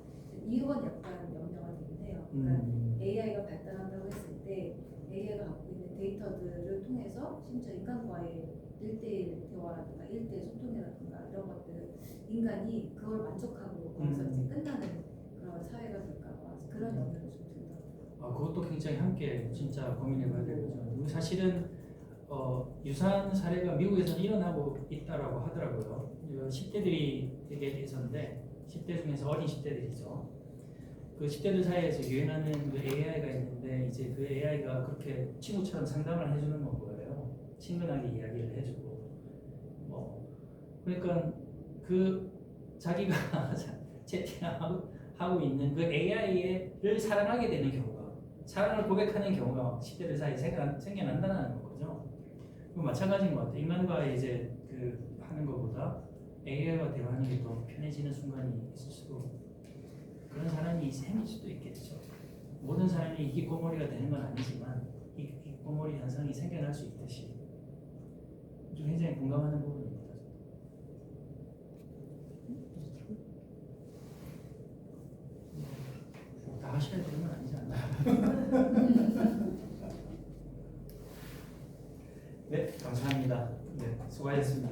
Speaker 6: 이건 약간 염려가 되긴 해요. 그러니까 AI가 발달한다고 했을 때 AI가 갖고 있는 데이터들을 통해서 심지어 인간과의 1대1 대화라든가 1대1 소통이라든가 이런 것들을 인간이 그걸 만족하고 거기서 이제 끝나는 그런 사회가 될까 봐 그런 염려를 좀 들더라고요.
Speaker 1: 그것도 굉장히 함께 진짜 고민해봐야 되거든요. 사실은 유사한 사례가 미국에서는 일어나고 있다라고 하더라고요. 10대들이 되게 돼서인데 10대 중에서 어린 10대들이죠. 그 10대들 사이에서 유행하는 그 AI가 있는데 이제 그 AI가 그렇게 친구처럼 상담을 해주는 건 거예요. 친근하게 이야기를 해주고 뭐 그러니까 그 자기가 채팅하고 있는 그 AI를 사랑하게 되는 경우가 사랑을 고백하는 경우가 10대들 사이에 생겨난다는 거죠. 그 마찬가지인 것 같아요. 인간과 이제 그 하는 것보다 AI와 대화하는 게 더 편해지는 순간이 있을 수도 그런 사람이 생길 수도 있겠죠. 모든 사람이 이기꼬머리가 되는 건 아니지만 이기꼬머리 현상이 생겨날 수 있듯이 좀 굉장히 공감하는 부분입니다. 다 하셔야 되는 건 아니지 않나요? 네, 감사합니다. 네, 수고하셨습니다.